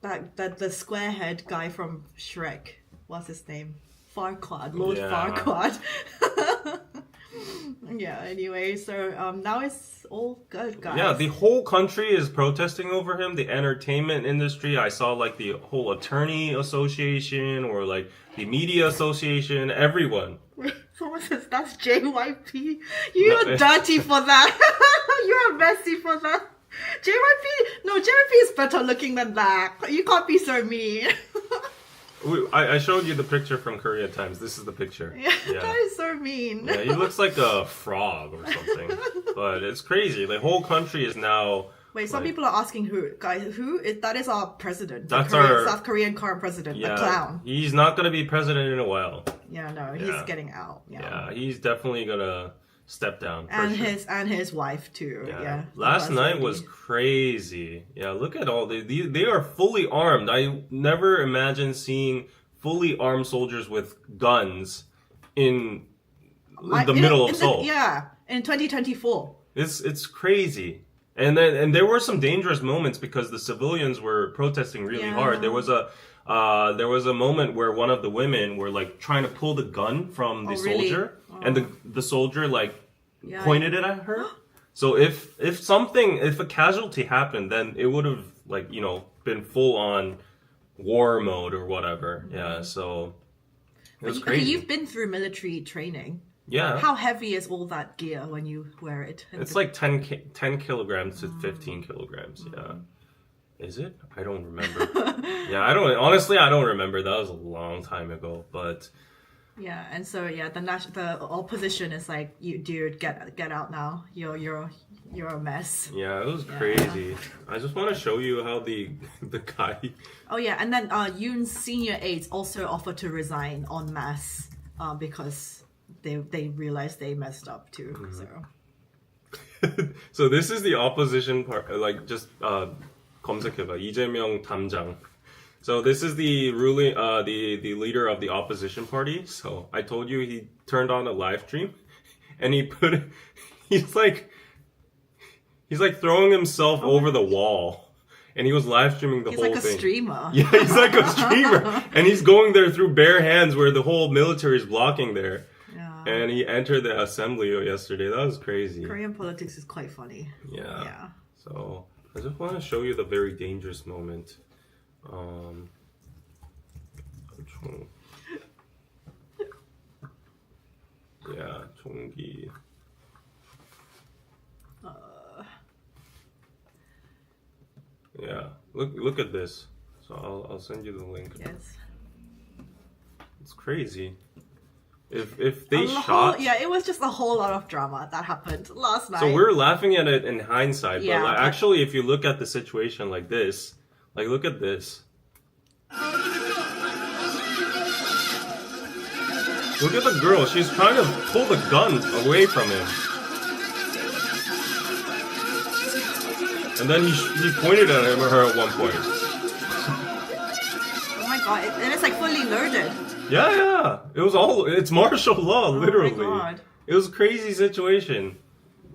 [SPEAKER 2] That the squarehead guy from Shrek. What's his name? Farquaad. Lord Farquaad. Yeah, anyway, so now it's all good, guys.
[SPEAKER 1] Yeah, the whole country is protesting over him. The entertainment industry, I saw like the whole attorney association or like the media association, everyone.
[SPEAKER 2] Wait, someone says that's JYP. You're dirty for that. You're messy for that. JYP is better looking than that. You can't be so mean.
[SPEAKER 1] I showed you the picture from Korea Times. This is the picture.
[SPEAKER 2] Yeah, that is so mean.
[SPEAKER 1] Yeah, he looks like a frog or something. But it's crazy. The whole country is now...
[SPEAKER 2] Wait, some people are asking who? Guys, that is our president.
[SPEAKER 1] That's our
[SPEAKER 2] South Korean current president, the clown.
[SPEAKER 1] He's not going to be president in a while.
[SPEAKER 2] Yeah, no, he's getting out.
[SPEAKER 1] Yeah, he's definitely going to step down.
[SPEAKER 2] And his wife too. Yeah.
[SPEAKER 1] Last night was crazy. Yeah, look at all they are fully armed. I never imagined seeing fully armed soldiers with guns in the middle of Seoul.
[SPEAKER 2] In 2024.
[SPEAKER 1] It's crazy. And there were some dangerous moments because the civilians were protesting really hard. There was a moment where one of the women were like trying to pull the gun from the soldier, and the soldier like pointed it at her. So if a casualty happened, then it would have like been full on war mode or whatever. Yeah, so it was crazy.
[SPEAKER 2] You've been through military training.
[SPEAKER 1] Yeah.
[SPEAKER 2] How heavy is all that gear when you wear it?
[SPEAKER 1] It's like 10 kilograms to 15 kilograms. Yeah. Is it? I don't remember. I don't remember. That was a long time ago, but
[SPEAKER 2] yeah, and so the opposition is like, you dude, get out now. You're a mess.
[SPEAKER 1] Yeah, it was crazy. I just want to show you how the guy.
[SPEAKER 2] Oh yeah, and then Yoon's senior aides also offered to resign en masse because they realized they messed up too. So.
[SPEAKER 1] So this is the opposition part. Like just 검색해봐. 이재명 담장. So this is the ruling, the leader of the opposition party. So I told you he turned on a live stream, and he's like throwing himself over the wall, and he was live streaming the whole thing.
[SPEAKER 2] He's like a streamer.
[SPEAKER 1] Yeah, he's like a streamer, and he's going there through bare hands where the whole military is blocking there. Yeah. And he entered the assembly yesterday. That was crazy.
[SPEAKER 2] Korean politics is quite funny.
[SPEAKER 1] Yeah. So I just want to show you the very dangerous moment. 총기. Yeah, look at this. So I'll send you the link.
[SPEAKER 2] Yes.
[SPEAKER 1] It's crazy. If they shot,
[SPEAKER 2] it was just a whole lot of drama that happened last night.
[SPEAKER 1] So we're laughing at it in hindsight,
[SPEAKER 2] Yeah,
[SPEAKER 1] but
[SPEAKER 2] but-
[SPEAKER 1] actually, if you look at the situation like this, like look at this. Look at the girl. She's trying to pull the gun away from him. And then he pointed at her at one point.
[SPEAKER 2] Oh my god, and it's like fully loaded.
[SPEAKER 1] Yeah. It's martial law, literally.
[SPEAKER 2] Oh my god.
[SPEAKER 1] It was a crazy situation.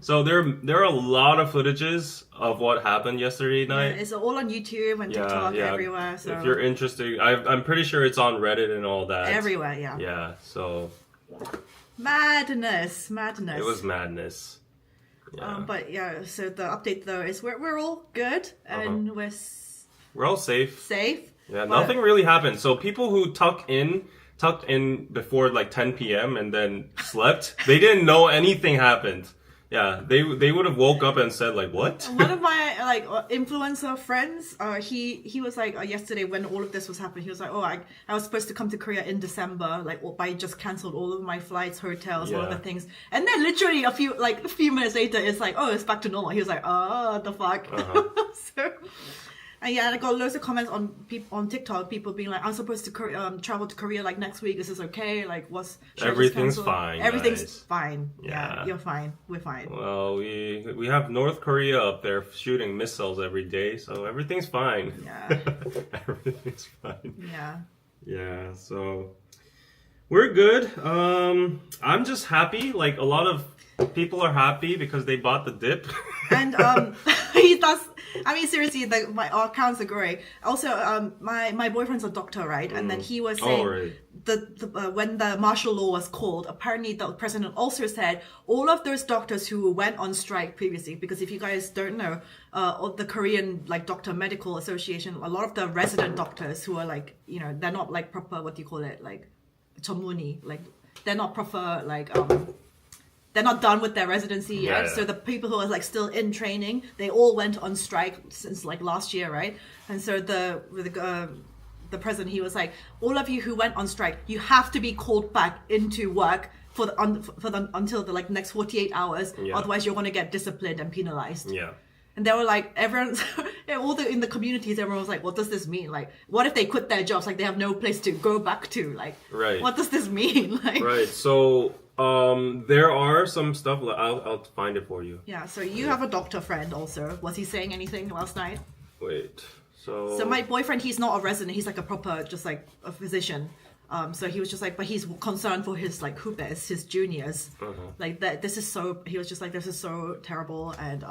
[SPEAKER 1] So there are a lot of footages of what happened yesterday night.
[SPEAKER 2] It's all on YouTube and TikTok everywhere. So
[SPEAKER 1] if you're interested, I'm pretty sure it's on Reddit and all that.
[SPEAKER 2] everywhere, yeah.
[SPEAKER 1] Yeah, so
[SPEAKER 2] Madness.
[SPEAKER 1] it was madness. Yeah.
[SPEAKER 2] But so the update though is we're all good and
[SPEAKER 1] We're all safe.
[SPEAKER 2] safe.
[SPEAKER 1] Yeah,
[SPEAKER 2] but-
[SPEAKER 1] nothing really happened. So people who tucked in before like 10 p.m. and then slept, they didn't know anything happened. Yeah, they would have woke up and said like, what?
[SPEAKER 2] One of my influencer friends, he was like yesterday when all of this was happening, he was like, I was supposed to come to Korea in December, but I just cancelled all of my flights, hotels, all of the things, and then literally a few minutes later, it's like, it's back to normal. He was like, what the fuck? So. And I got loads of comments on TikTok. People being like, "I'm supposed to travel to Korea like next week. Is this okay? Like,
[SPEAKER 1] everything's fine?
[SPEAKER 2] Everything's
[SPEAKER 1] guys.
[SPEAKER 2] fine. Yeah, you're fine. We're fine."
[SPEAKER 1] Well, we have North Korea up there shooting missiles every day, so everything's fine.
[SPEAKER 2] Yeah,
[SPEAKER 1] everything's fine.
[SPEAKER 2] Yeah.
[SPEAKER 1] So we're good. I'm just happy. Like a lot of people are happy because they bought the dip.
[SPEAKER 2] And he does. I mean, seriously, our accounts are growing. Also, my boyfriend's a doctor, right? And then he was saying when the martial law was called, apparently the president also said all of those doctors who went on strike previously, because if you guys don't know, the Korean Doctor Medical Association, a lot of the resident doctors who are they're not proper, what do you call it, 전문의, they're not proper they're not done with their residency yet. So the people who are still in training, they all went on strike since last year, right? And so the president, he was like, all of you who went on strike, you have to be called back into work until the next 48 hours. Otherwise, you're going to get disciplined and penalized. Yeah. And they were like, everyone's in the communities, everyone was like, what does this mean? What if they quit their jobs? They have no place to go back to.
[SPEAKER 1] Right.
[SPEAKER 2] What does this mean?
[SPEAKER 1] Right. So there are some stuff. I'll find it for you.
[SPEAKER 2] Yeah. So you have a doctor friend also. Was he saying anything last night?
[SPEAKER 1] Wait. So
[SPEAKER 2] my boyfriend, he's not a resident. He's a proper, just a physician. So he was just like, but he's concerned for his like hupes, his juniors, like that. This is so. He was just like, this is so terrible, and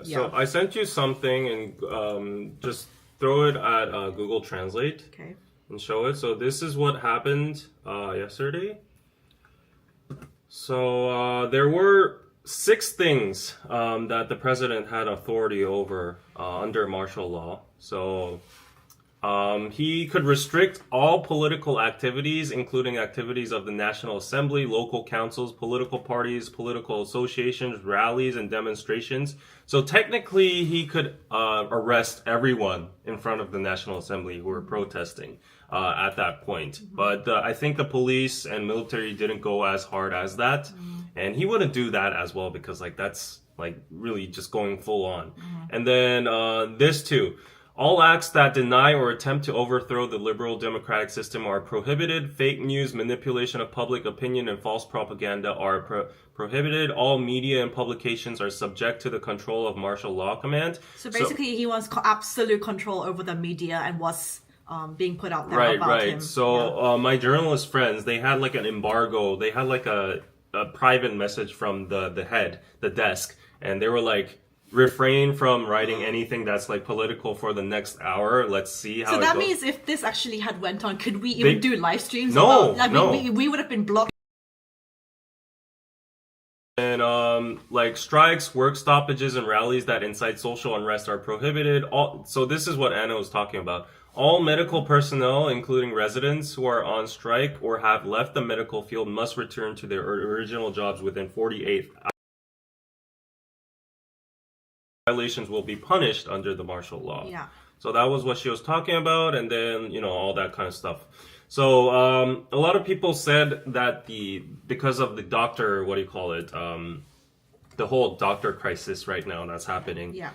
[SPEAKER 1] So I sent you something, and just throw it at Google Translate.
[SPEAKER 2] Okay.
[SPEAKER 1] And show it. So this is what happened yesterday. So there were 6 things that the president had authority over under martial law. So he could restrict all political activities, including activities of the National Assembly, local councils, political parties, political associations, rallies, and demonstrations. So technically, he could arrest everyone in front of the National Assembly who were protesting at that point. But I think the police and military didn't go as hard as that. And he wouldn't do that as well, because like that's like really just going full on. And then this too. All acts that deny or attempt to overthrow the liberal democratic system are prohibited. Fake news, manipulation of public opinion, and false propaganda are prohibited. All media and publications are subject to the control of martial law command.
[SPEAKER 2] So basically, he wants absolute control over the media and what's being put out there about him.
[SPEAKER 1] So my journalist friends, they had like an embargo. They had like a private message from the head, the desk, and they were like, refrain from writing anything that's like political for the next hour. Let's see how.
[SPEAKER 2] So that means if this actually had went on, could we even do live streams? No. We would have been blocked.
[SPEAKER 1] And like strikes, work stoppages, and rallies that incite social unrest are prohibited. So this is what Anna was talking about. All medical personnel, including residents who are on strike or have left the medical field, must return to their original jobs within 48 hours. Violations will be punished under the martial law.
[SPEAKER 2] Yeah.
[SPEAKER 1] So that was what she was talking about, and then all that kind of stuff. So a lot of people said that because of the doctor, what do you call it? The whole doctor crisis right now that's happening.
[SPEAKER 2] Yeah.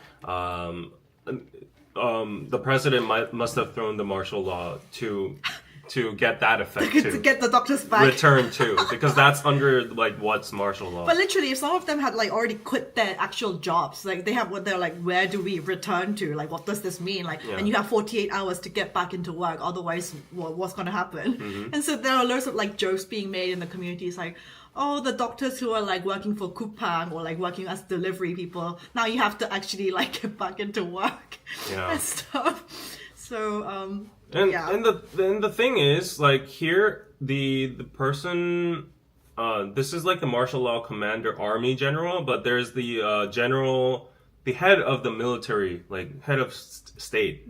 [SPEAKER 1] The president must have thrown the martial law to get that effect too.
[SPEAKER 2] To get the doctors back.
[SPEAKER 1] Return too, because that's under like what's martial law.
[SPEAKER 2] But literally, if some of them had like already quit their actual jobs, like they have what they're like, where do we return to? Like, what does this mean? Like, and you have 48 hours to get back into work. Otherwise, what's going to happen? And so there are loads of like jokes being made in the community. It's like, oh, the doctors who are like working for Kupang or like working as delivery people, now you have to actually like get back into work and stuff. So,
[SPEAKER 1] and the thing is, like here, the person, this is like the martial law commander, army general, but there's the general, the head of the military, like head of state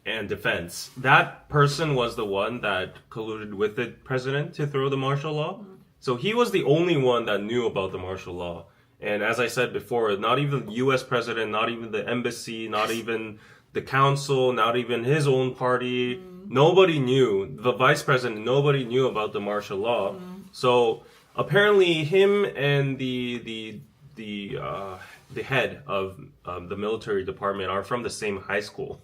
[SPEAKER 1] and defense. That person was the one that colluded with the president to throw the martial law. So he was the only one that knew about the martial law. And as I said before, not even the U.S. president, not even the embassy, not even the council, not even his own party, nobody knew. The vice president, nobody knew about the martial law. So apparently, him and the head of the military department are from the same high school.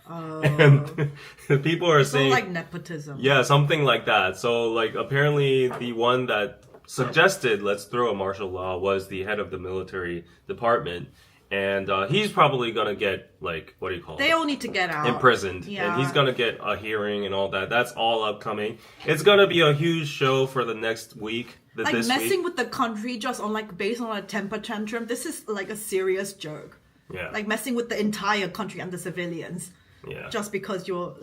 [SPEAKER 1] And people are saying
[SPEAKER 2] like nepotism.
[SPEAKER 1] Yeah, something like that. So like apparently the one that suggested let's throw a martial law was the head of the military department. And he's probably going to get, like, what do you call it?
[SPEAKER 2] They all need to get out.
[SPEAKER 1] Imprisoned.
[SPEAKER 2] Yeah.
[SPEAKER 1] And he's going to get a hearing and all that. That's all upcoming. It's going to be a huge show for the next week.
[SPEAKER 2] Like, messing with the country just on, like, based on a temper tantrum. This is, like, a serious joke.
[SPEAKER 1] Yeah.
[SPEAKER 2] Like, messing with the entire country and the civilians.
[SPEAKER 1] Yeah.
[SPEAKER 2] Just because you're,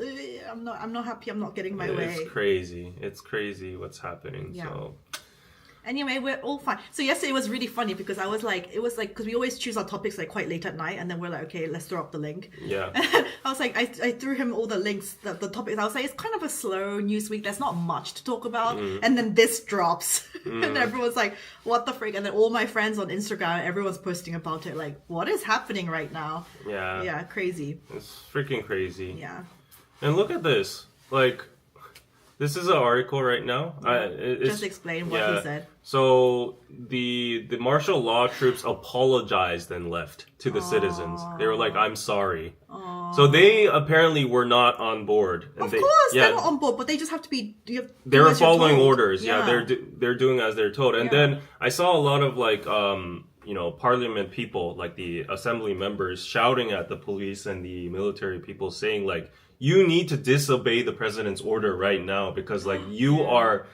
[SPEAKER 2] I'm not happy, I'm not getting my way.
[SPEAKER 1] It's crazy. It's crazy what's happening.
[SPEAKER 2] Yeah.
[SPEAKER 1] So.
[SPEAKER 2] Anyway, we're all fine. So yesterday was really funny because I was like, because we always choose our topics like quite late at night, and then we're like, okay, let's throw up the link.
[SPEAKER 1] Yeah.
[SPEAKER 2] I was like, I threw him all the links, the topics. I was like, it's kind of a slow news week. There's not much to talk about. And then this drops, and everyone's like, what the frick? And then all my friends on Instagram, everyone's posting about it. Like, what is happening right now?
[SPEAKER 1] Yeah.
[SPEAKER 2] Yeah, crazy.
[SPEAKER 1] It's freaking crazy.
[SPEAKER 2] Yeah.
[SPEAKER 1] And look at this. Like, this is an article right now.
[SPEAKER 2] Just explain what he said.
[SPEAKER 1] So the martial law troops apologized and left to the citizens. They were like, "I'm sorry." So they apparently were not on board. And
[SPEAKER 2] of course, they're not on board, but they just have to be.
[SPEAKER 1] They were following orders. Yeah, they're doing as they're told. And then I saw a lot of like parliament people, like the assembly members, shouting at the police and the military people, saying like, you need to disobey the president's order right now because like you are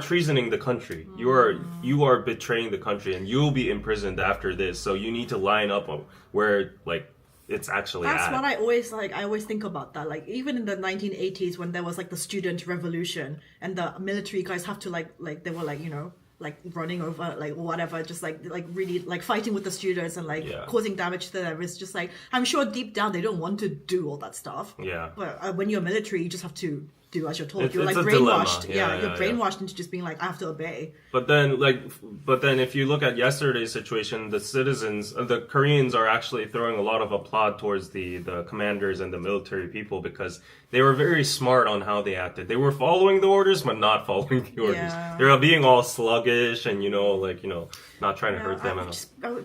[SPEAKER 1] treasoning the country. You are betraying the country, and you'll be imprisoned after this. So you need to line up where like it's actually
[SPEAKER 2] That's
[SPEAKER 1] at.
[SPEAKER 2] what I always like. I always think about that. Like even in the 1980s when there was like the student revolution and the military guys have to like they were like like running over like whatever, just like really like fighting with the students and like causing damage to them. It's just like I'm sure deep down they don't want to do all that stuff.
[SPEAKER 1] Yeah.
[SPEAKER 2] But when you're military, you just have to do as you're told. You're
[SPEAKER 1] it's
[SPEAKER 2] like
[SPEAKER 1] a
[SPEAKER 2] brainwashed.
[SPEAKER 1] dilemma.
[SPEAKER 2] You're brainwashed into just being like I have to obey.
[SPEAKER 1] But then if you look at yesterday's situation, the citizens, the Koreans are actually throwing a lot of applaud towards the commanders and the military people because they were very smart on how they acted. They were following the orders, but not following the orders.
[SPEAKER 2] Yeah.
[SPEAKER 1] They were being all sluggish and not trying to hurt them.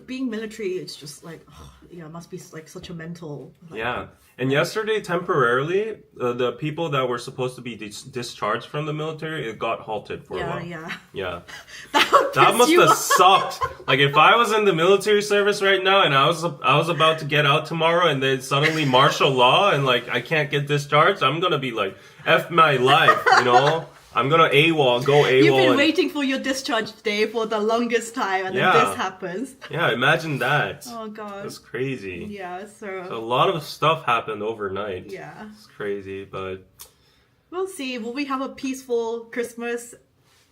[SPEAKER 2] Being military, it's just like it must be like such a mental.
[SPEAKER 1] Yeah. And yesterday, temporarily, the people that were supposed to be discharged from the military, it got halted for a while. Yeah. That must have sucked. Like if I was in the military service right now and I was about to get out tomorrow and then suddenly martial law and like I can't get discharged, I'm gonna be like, F my life, I'm gonna go AWOL.
[SPEAKER 2] You've been waiting for your discharge day for the longest time, and then this happens.
[SPEAKER 1] Yeah, imagine that.
[SPEAKER 2] Oh god,
[SPEAKER 1] that's crazy.
[SPEAKER 2] Yeah, so
[SPEAKER 1] a lot of stuff happened overnight.
[SPEAKER 2] Yeah,
[SPEAKER 1] it's crazy, but
[SPEAKER 2] we'll see. Will we have a peaceful Christmas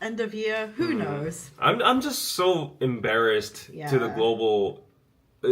[SPEAKER 2] end of year? Who knows?
[SPEAKER 1] I'm just so embarrassed to the global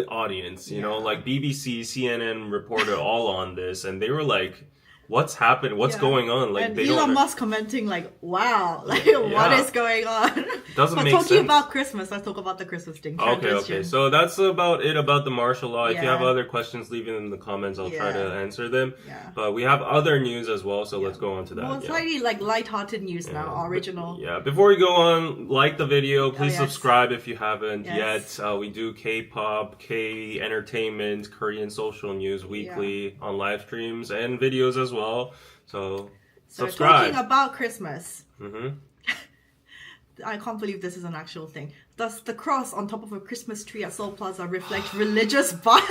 [SPEAKER 1] audience. You know, like BBC, CNN reported all on this, and they were like, what's happened? What's going on? Like
[SPEAKER 2] and Elon Musk commenting like, "Wow, like what is going on?"
[SPEAKER 1] Doesn't make
[SPEAKER 2] talking
[SPEAKER 1] sense.
[SPEAKER 2] About Christmas, let's talk about the Christmas thing.
[SPEAKER 1] Okay. So that's about it about the martial law. If you have other questions, leave them in the comments. I'll try to answer them. Yeah. But we have other news as well, so let's go on to that.
[SPEAKER 2] Well, slightly like light-hearted news now, original.
[SPEAKER 1] Before we go on, like the video. Please subscribe if you haven't yet. We do K-pop, K-entertainment, Korean social news weekly on live streams and videos as well. So subscribe.
[SPEAKER 2] Talking about Christmas. I can't believe this is an actual thing. Does the cross on top of a Christmas tree at Seoul Plaza reflect religious bias?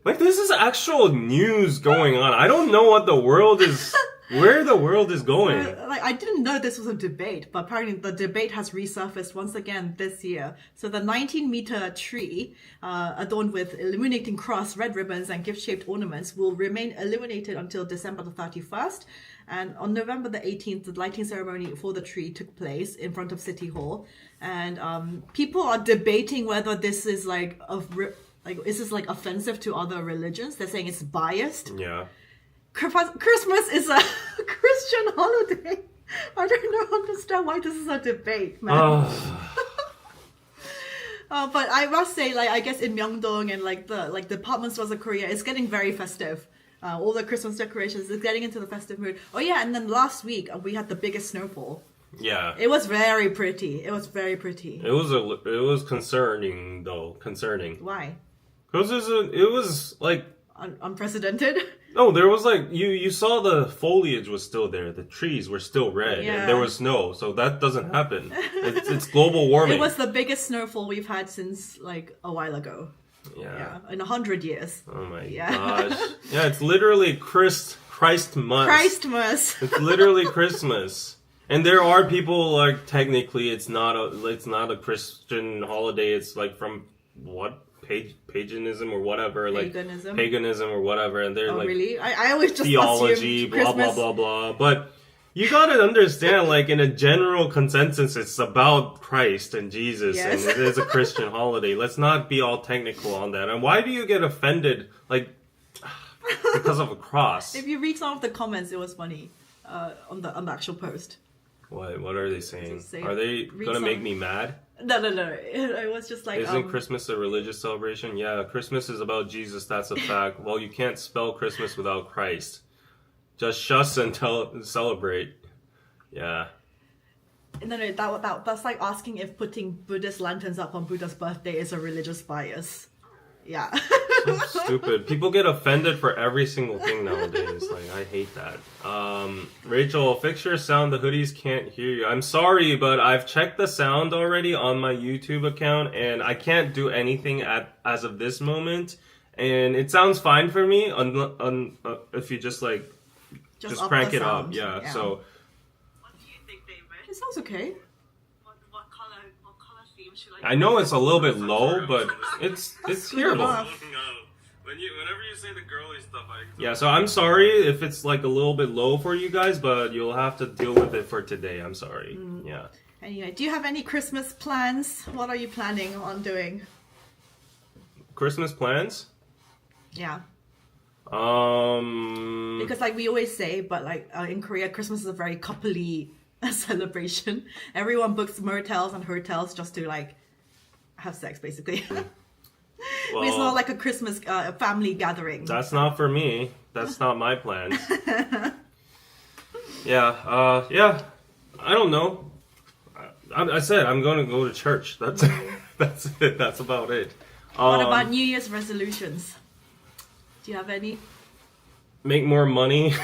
[SPEAKER 1] Like this is actual news going on. I don't know what the world is. Where the world is going.
[SPEAKER 2] Like I didn't know this was a debate, but apparently the debate has resurfaced once again this year. So the 19-meter tree, adorned with illuminating cross, red ribbons, and gift-shaped ornaments, will remain illuminated until December the 31st. And on November the 18th, the lighting ceremony for the tree took place in front of City Hall. And people are debating whether this is is this like offensive to other religions? They're saying it's biased.
[SPEAKER 1] Yeah.
[SPEAKER 2] Christmas is a Christian holiday. I don't understand why this is a debate, man. But I must say, like, I guess in Myeongdong and like the department stores of Korea, it's getting very festive. All the Christmas decorations is getting into the festive mood. Oh yeah, and then last week we had the biggest snowfall.
[SPEAKER 1] Yeah,
[SPEAKER 2] it was very pretty. It was very pretty.
[SPEAKER 1] It was concerning though. Concerning.
[SPEAKER 2] Why?
[SPEAKER 1] Because it was like
[SPEAKER 2] unprecedented.
[SPEAKER 1] No, there was like you saw the foliage was still there, the trees were still red, and there was snow, so that doesn't happen. It's global warming.
[SPEAKER 2] It was the biggest snowfall we've had since like a while ago. Yeah, in 100 years.
[SPEAKER 1] Oh my gosh! Yeah, it's literally Christmas.
[SPEAKER 2] Christmas.
[SPEAKER 1] It's literally Christmas. And there are people like technically it's not a Christian holiday. It's like from what? Paganism or whatever, paganism or whatever, and they're like
[SPEAKER 2] really? I always just
[SPEAKER 1] theology, blah blah blah blah. But you gotta understand, like in a general consensus, it's about Christ and Jesus, and it is a Christian holiday. Let's not be all technical on that. And why do you get offended, like because of a cross?
[SPEAKER 2] If you read some of the comments, it was funny on the actual post.
[SPEAKER 1] What are they saying? Are they gonna make me mad?
[SPEAKER 2] No. It was just like...
[SPEAKER 1] Isn't Christmas a religious celebration? Yeah, Christmas is about Jesus, that's a fact. Well, you can't spell Christmas without Christ. Just shush and celebrate. Yeah.
[SPEAKER 2] No, that's like asking if putting Buddhist lanterns up on Buddha's birthday is a religious bias. Yeah.
[SPEAKER 1] Stupid. People get offended for every single thing nowadays. Like, I hate that. Rachel, fix your sound. The hoodies can't hear you. I'm sorry, but I've checked the sound already on my YouTube account, and I can't do anything as of this moment. And it sounds fine for me if you just like just crank it up. Yeah. So.
[SPEAKER 3] What do you think, David?
[SPEAKER 2] It sounds okay.
[SPEAKER 3] What color theme should
[SPEAKER 1] I know it's a little bit low, but it's hearable.
[SPEAKER 4] Whenever you say the girly stuff,
[SPEAKER 1] Yeah, so I'm sorry if it's like a little bit low for you guys, but you'll have to deal with it for today. I'm sorry. Yeah.
[SPEAKER 2] Anyway, do you have any Christmas plans? What are you planning on doing?
[SPEAKER 1] Christmas plans?
[SPEAKER 2] Yeah.
[SPEAKER 1] Um.
[SPEAKER 2] Because like we always say, but like in Korea, Christmas is a very coupley celebration. Everyone books motels and hotels just to like have sex, basically.
[SPEAKER 1] Well,
[SPEAKER 2] it's not like a Christmas family gathering.
[SPEAKER 1] That's not for me. That's not my plans. Yeah. Yeah. I don't know. I said I'm going to go to church. That's it. That's about it.
[SPEAKER 2] What about New Year's resolutions? Do you have any?
[SPEAKER 1] Make more money.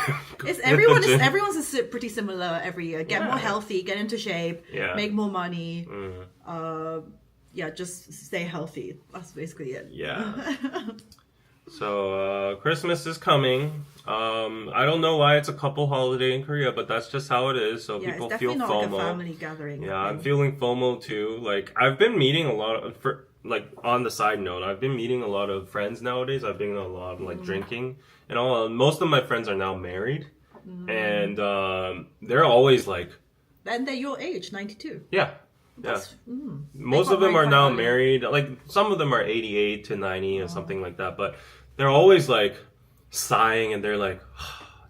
[SPEAKER 2] Everyone's pretty similar every year. Get more healthy, get into shape, make more money. Just stay healthy. That's basically it.
[SPEAKER 1] Yeah. So Christmas is coming. I don't know why it's a couple holiday in Korea, but that's just how it is. So people
[SPEAKER 2] it's
[SPEAKER 1] feel
[SPEAKER 2] definitely
[SPEAKER 1] FOMO.
[SPEAKER 2] not like a family gathering.
[SPEAKER 1] Yeah, I'm feeling FOMO too. Like I've been meeting a lot of, like on the side note, I've been meeting a lot of friends nowadays. I've been a lot of like drinking and all. Most of my friends are now married, and they're always like,
[SPEAKER 2] and they're your age, 92.
[SPEAKER 1] Yeah. Most of them are now married. Like some of them are 88 to 90 or something like that. But they're always like sighing, and they're like,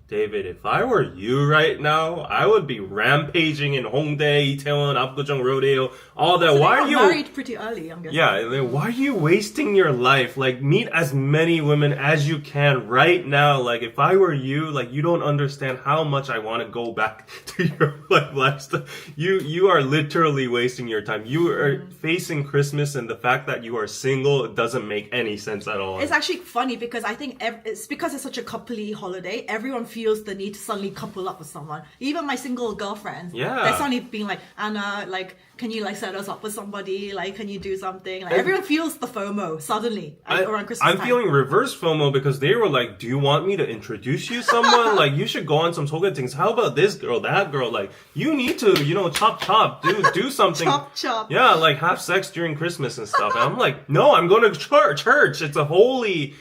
[SPEAKER 1] David, if I were you right now, I would be rampaging in Hongdae, Itaewon, Apgujeong, Rodeo, all that.
[SPEAKER 2] So
[SPEAKER 1] why are you
[SPEAKER 2] married pretty early? I'm guessing.
[SPEAKER 1] Yeah, why are you wasting your life? Like, meet as many women as you can right now. Like, if I were you, like, you don't understand how much I want to go back to your lifestyle. You are literally wasting your time. You are facing Christmas, and the fact that you are single doesn't make any sense at all.
[SPEAKER 2] It's actually funny because I think it's because it's such a coupley holiday. Everyone feels the need to suddenly couple up with someone. Even my single girlfriends, they're suddenly being like, Anna, like, can you like set us up with somebody? Like, can you do something? Like, everyone feels the FOMO suddenly around Christmas
[SPEAKER 1] I'm
[SPEAKER 2] time.
[SPEAKER 1] feeling reverse FOMO because they were like, do you want me to introduce you someone? Like, you should go on some things. How about this girl, that girl? Like, you need to, chop, do something.
[SPEAKER 2] Chop.
[SPEAKER 1] Yeah, like have sex during Christmas and stuff. And I'm like, no, I'm going to church. It's a holy,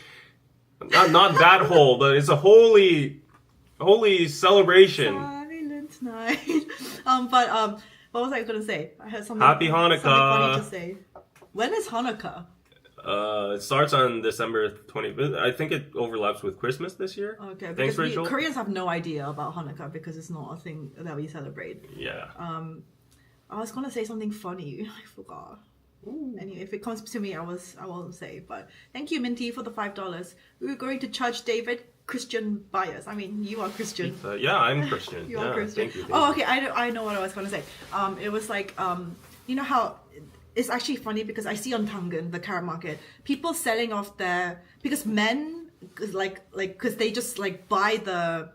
[SPEAKER 1] not that whole, but it's a holy celebration.
[SPEAKER 2] Silent night. What was I going to say? I had something.
[SPEAKER 1] Happy Hanukkah.
[SPEAKER 2] Something funny to say. When is Hanukkah?
[SPEAKER 1] It starts on December 20th. I think it overlaps with Christmas this year.
[SPEAKER 2] Okay,
[SPEAKER 1] Thanks,
[SPEAKER 2] because
[SPEAKER 1] Rachel.
[SPEAKER 2] Koreans have no idea about Hanukkah because it's not a thing that we celebrate.
[SPEAKER 1] Yeah.
[SPEAKER 2] I was going to say something funny. I forgot. Anyway, if it comes to me, I won't say. But thank you, Minty, for the $5. We were going to charge David Christian bias. I mean, you are Christian.
[SPEAKER 1] Yeah, I'm Christian.
[SPEAKER 2] You are Christian.
[SPEAKER 1] Thank you.
[SPEAKER 2] Oh, okay. I know what I was going to say. It was like, you know how it's actually funny because I see on Tangen, the carrot market, people selling off because men because they just like buy the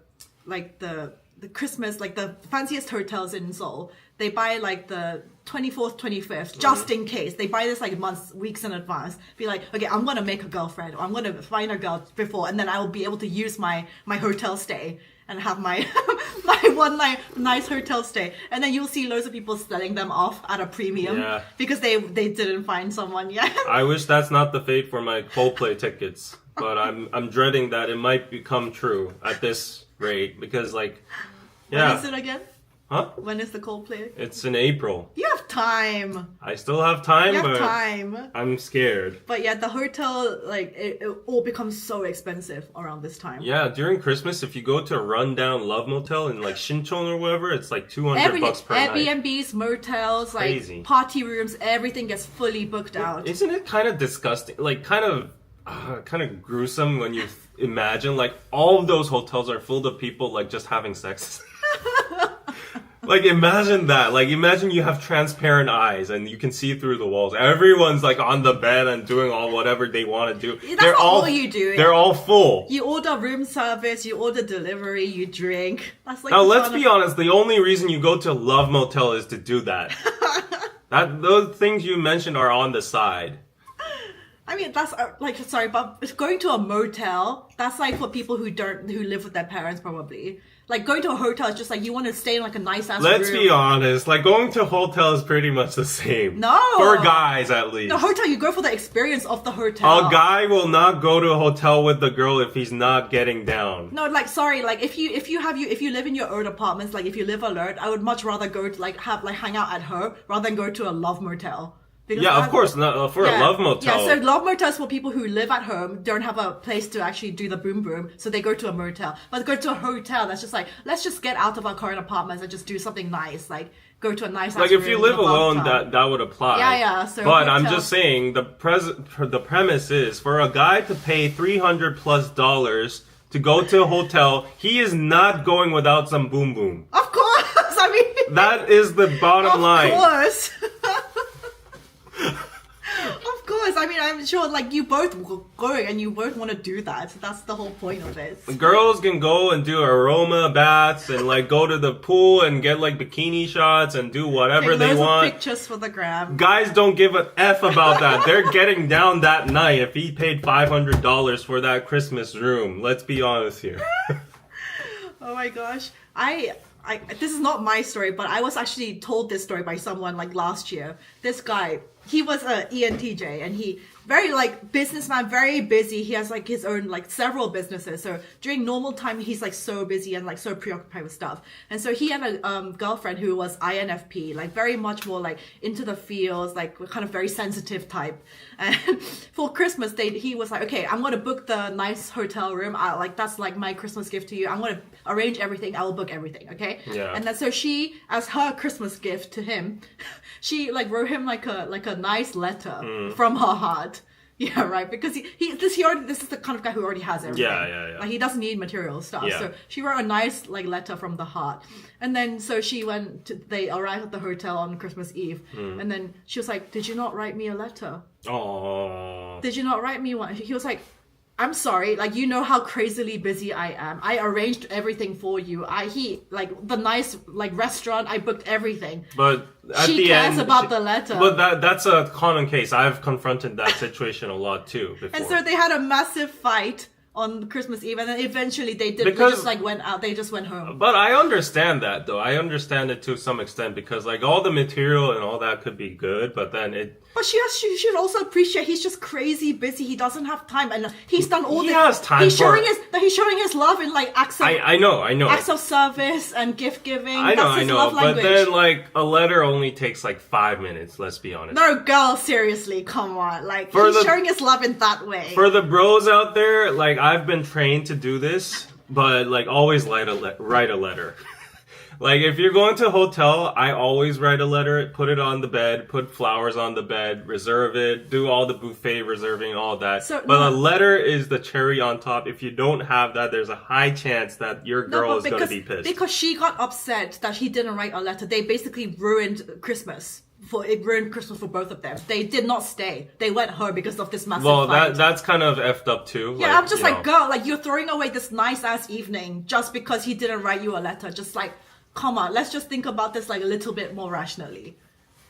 [SPEAKER 2] Christmas, like the fanciest hotels in Seoul. They buy like the 24th, 25th, just in case. They buy this like weeks in advance. Be like, okay, I'm going to make a girlfriend, or I'm going to find a girl before, and then I will be able to use my hotel stay and have my one night nice hotel stay. And then you'll see loads of people selling them off at a premium because they didn't find someone yet.
[SPEAKER 1] I wish that's not the fate for my Coldplay tickets, but I'm dreading that it might become true at this rate because like,
[SPEAKER 2] When is it again?
[SPEAKER 1] Huh?
[SPEAKER 2] When is the Coldplay?
[SPEAKER 1] It's in April.
[SPEAKER 2] You have time.
[SPEAKER 1] I still have time,
[SPEAKER 2] You have
[SPEAKER 1] but
[SPEAKER 2] time.
[SPEAKER 1] I'm scared.
[SPEAKER 2] But yeah, the hotel, like, it all becomes so expensive around this time.
[SPEAKER 1] Yeah, during Christmas, if you go to a rundown love motel in like Shincheon or whatever, it's like $200 per night.
[SPEAKER 2] Airbnbs, motels,
[SPEAKER 1] Crazy.
[SPEAKER 2] like party rooms, everything gets fully booked out.
[SPEAKER 1] Isn't it kind of disgusting? Like, kind of gruesome when you imagine like all of those hotels are filled of people like just having sex. Like, imagine that. Like, imagine you have transparent eyes and you can see through the walls. Everyone's like on the bed and doing all whatever they want to do.
[SPEAKER 2] That's not all you do.
[SPEAKER 1] They're all full.
[SPEAKER 2] You order room service, you order delivery, you drink. That's like
[SPEAKER 1] Now, let's be honest. The only reason you go to a love motel is to do that. Those things you mentioned are on the side.
[SPEAKER 2] I mean, that's sorry, but going to a motel, that's like for people who live with their parents probably. Like going to a hotel is just like you want to stay in like a nice ass room.
[SPEAKER 1] Let's be honest. Like going to a hotel is pretty much the same.
[SPEAKER 2] No.
[SPEAKER 1] For guys, at least.
[SPEAKER 2] The hotel, you go for the experience of the hotel.
[SPEAKER 1] A guy will not go to a hotel with the girl if he's not getting down.
[SPEAKER 2] No, like sorry, like if you live in your own apartments, like if you live alone, I would much rather go to hang out at her rather than go to a love motel. Because
[SPEAKER 1] yeah, of course, not for a love motel.
[SPEAKER 2] Yeah, so love motels for people who live at home, don't have a place to actually do the boom boom, so they go to a motel. But go to a hotel, that's just like, let's just get out of our current apartments and just do something nice, like go to a nice
[SPEAKER 1] like if you live alone, that would apply.
[SPEAKER 2] Yeah. So
[SPEAKER 1] but I'm just saying the premise is for a guy to pay $300+ to go to a hotel, he is not going without some boom boom.
[SPEAKER 2] Of course, I mean
[SPEAKER 1] that is the bottom line.
[SPEAKER 2] Of course. Of course, I mean, I'm sure, like, you both go and you both want to do that. So that's the whole point of it.
[SPEAKER 1] Girls can go and do aroma baths and, like, go to the pool and get, like, bikini shots and do whatever they want.
[SPEAKER 2] Pictures for the gram.
[SPEAKER 1] Guys don't give a F about that. They're getting down that night if he paid $500 for that Christmas room. Let's be honest here.
[SPEAKER 2] Oh my gosh. This is not my story, but I was actually told this story by someone like last year. This guy, he was a ENTJ and he very like businessman, very busy. He has like his own like several businesses. So during normal time, he's like so busy and like so preoccupied with stuff. And so he had a girlfriend who was INFP, like very much more like into the fields, like kind of very sensitive type. And for Christmas Day, he was like, okay, I'm going to book the nice hotel room. Like that's like my Christmas gift to you. I'm going to arrange everything. I will book everything. Okay.
[SPEAKER 1] Yeah.
[SPEAKER 2] And then so she, as her Christmas gift to him, she like wrote him like a nice letter from her heart. Yeah, right. Because this is the kind of guy who already has everything.
[SPEAKER 1] Yeah.
[SPEAKER 2] Like he doesn't need material stuff.
[SPEAKER 1] Yeah.
[SPEAKER 2] So she wrote a nice like letter from the heart. And then so they arrived at the hotel on Christmas Eve. And then she was like, "Did you not write me a letter?
[SPEAKER 1] Oh.
[SPEAKER 2] Did you not write me one?" He was like, "I'm sorry, like you know how crazily busy I am. I arranged everything for you. Like the nice like restaurant, I booked everything."
[SPEAKER 1] But at
[SPEAKER 2] she
[SPEAKER 1] the
[SPEAKER 2] cares
[SPEAKER 1] end,
[SPEAKER 2] about the letter.
[SPEAKER 1] But that's a common case. I've confronted that situation a lot too before.
[SPEAKER 2] And so they had a massive fight on Christmas Eve, and then eventually they just like went out. They just went home.
[SPEAKER 1] But I understand that though. I understand it to some extent because like all the material and all that could be good, but then it.
[SPEAKER 2] But she should also appreciate he's just crazy busy. He doesn't have time, and he's done all
[SPEAKER 1] He
[SPEAKER 2] this.
[SPEAKER 1] has time
[SPEAKER 2] He's
[SPEAKER 1] for-
[SPEAKER 2] showing his love in like acts of
[SPEAKER 1] I know.
[SPEAKER 2] acts of service and gift giving.
[SPEAKER 1] I
[SPEAKER 2] That's his
[SPEAKER 1] know.
[SPEAKER 2] love
[SPEAKER 1] But
[SPEAKER 2] language.
[SPEAKER 1] then like a letter only takes like 5 minutes. Let's be honest.
[SPEAKER 2] No, girl, seriously, come on. Like,
[SPEAKER 1] For
[SPEAKER 2] he's
[SPEAKER 1] the-
[SPEAKER 2] showing his love in that way.
[SPEAKER 1] For the bros out there, like I've been trained to do this, but like always write a letter. Like if you're going to a hotel, I always write a letter, put it on the bed, put flowers on the bed, reserve it, do all the buffet reserving, all that. But a letter is the cherry on top. If you don't have that, there's a high chance that your girl is going to be pissed.
[SPEAKER 2] Because she got upset that he didn't write a letter. They basically ruined Christmas. It ruined Christmas for both of them. They did not stay. They went home because of this massive fight.
[SPEAKER 1] Well, that's kind of effed up too.
[SPEAKER 2] Yeah,
[SPEAKER 1] like,
[SPEAKER 2] I'm just like, girl, like you're throwing away this nice ass evening just because he didn't write you a letter. Just like, come on, let's just think about this like a little bit more rationally.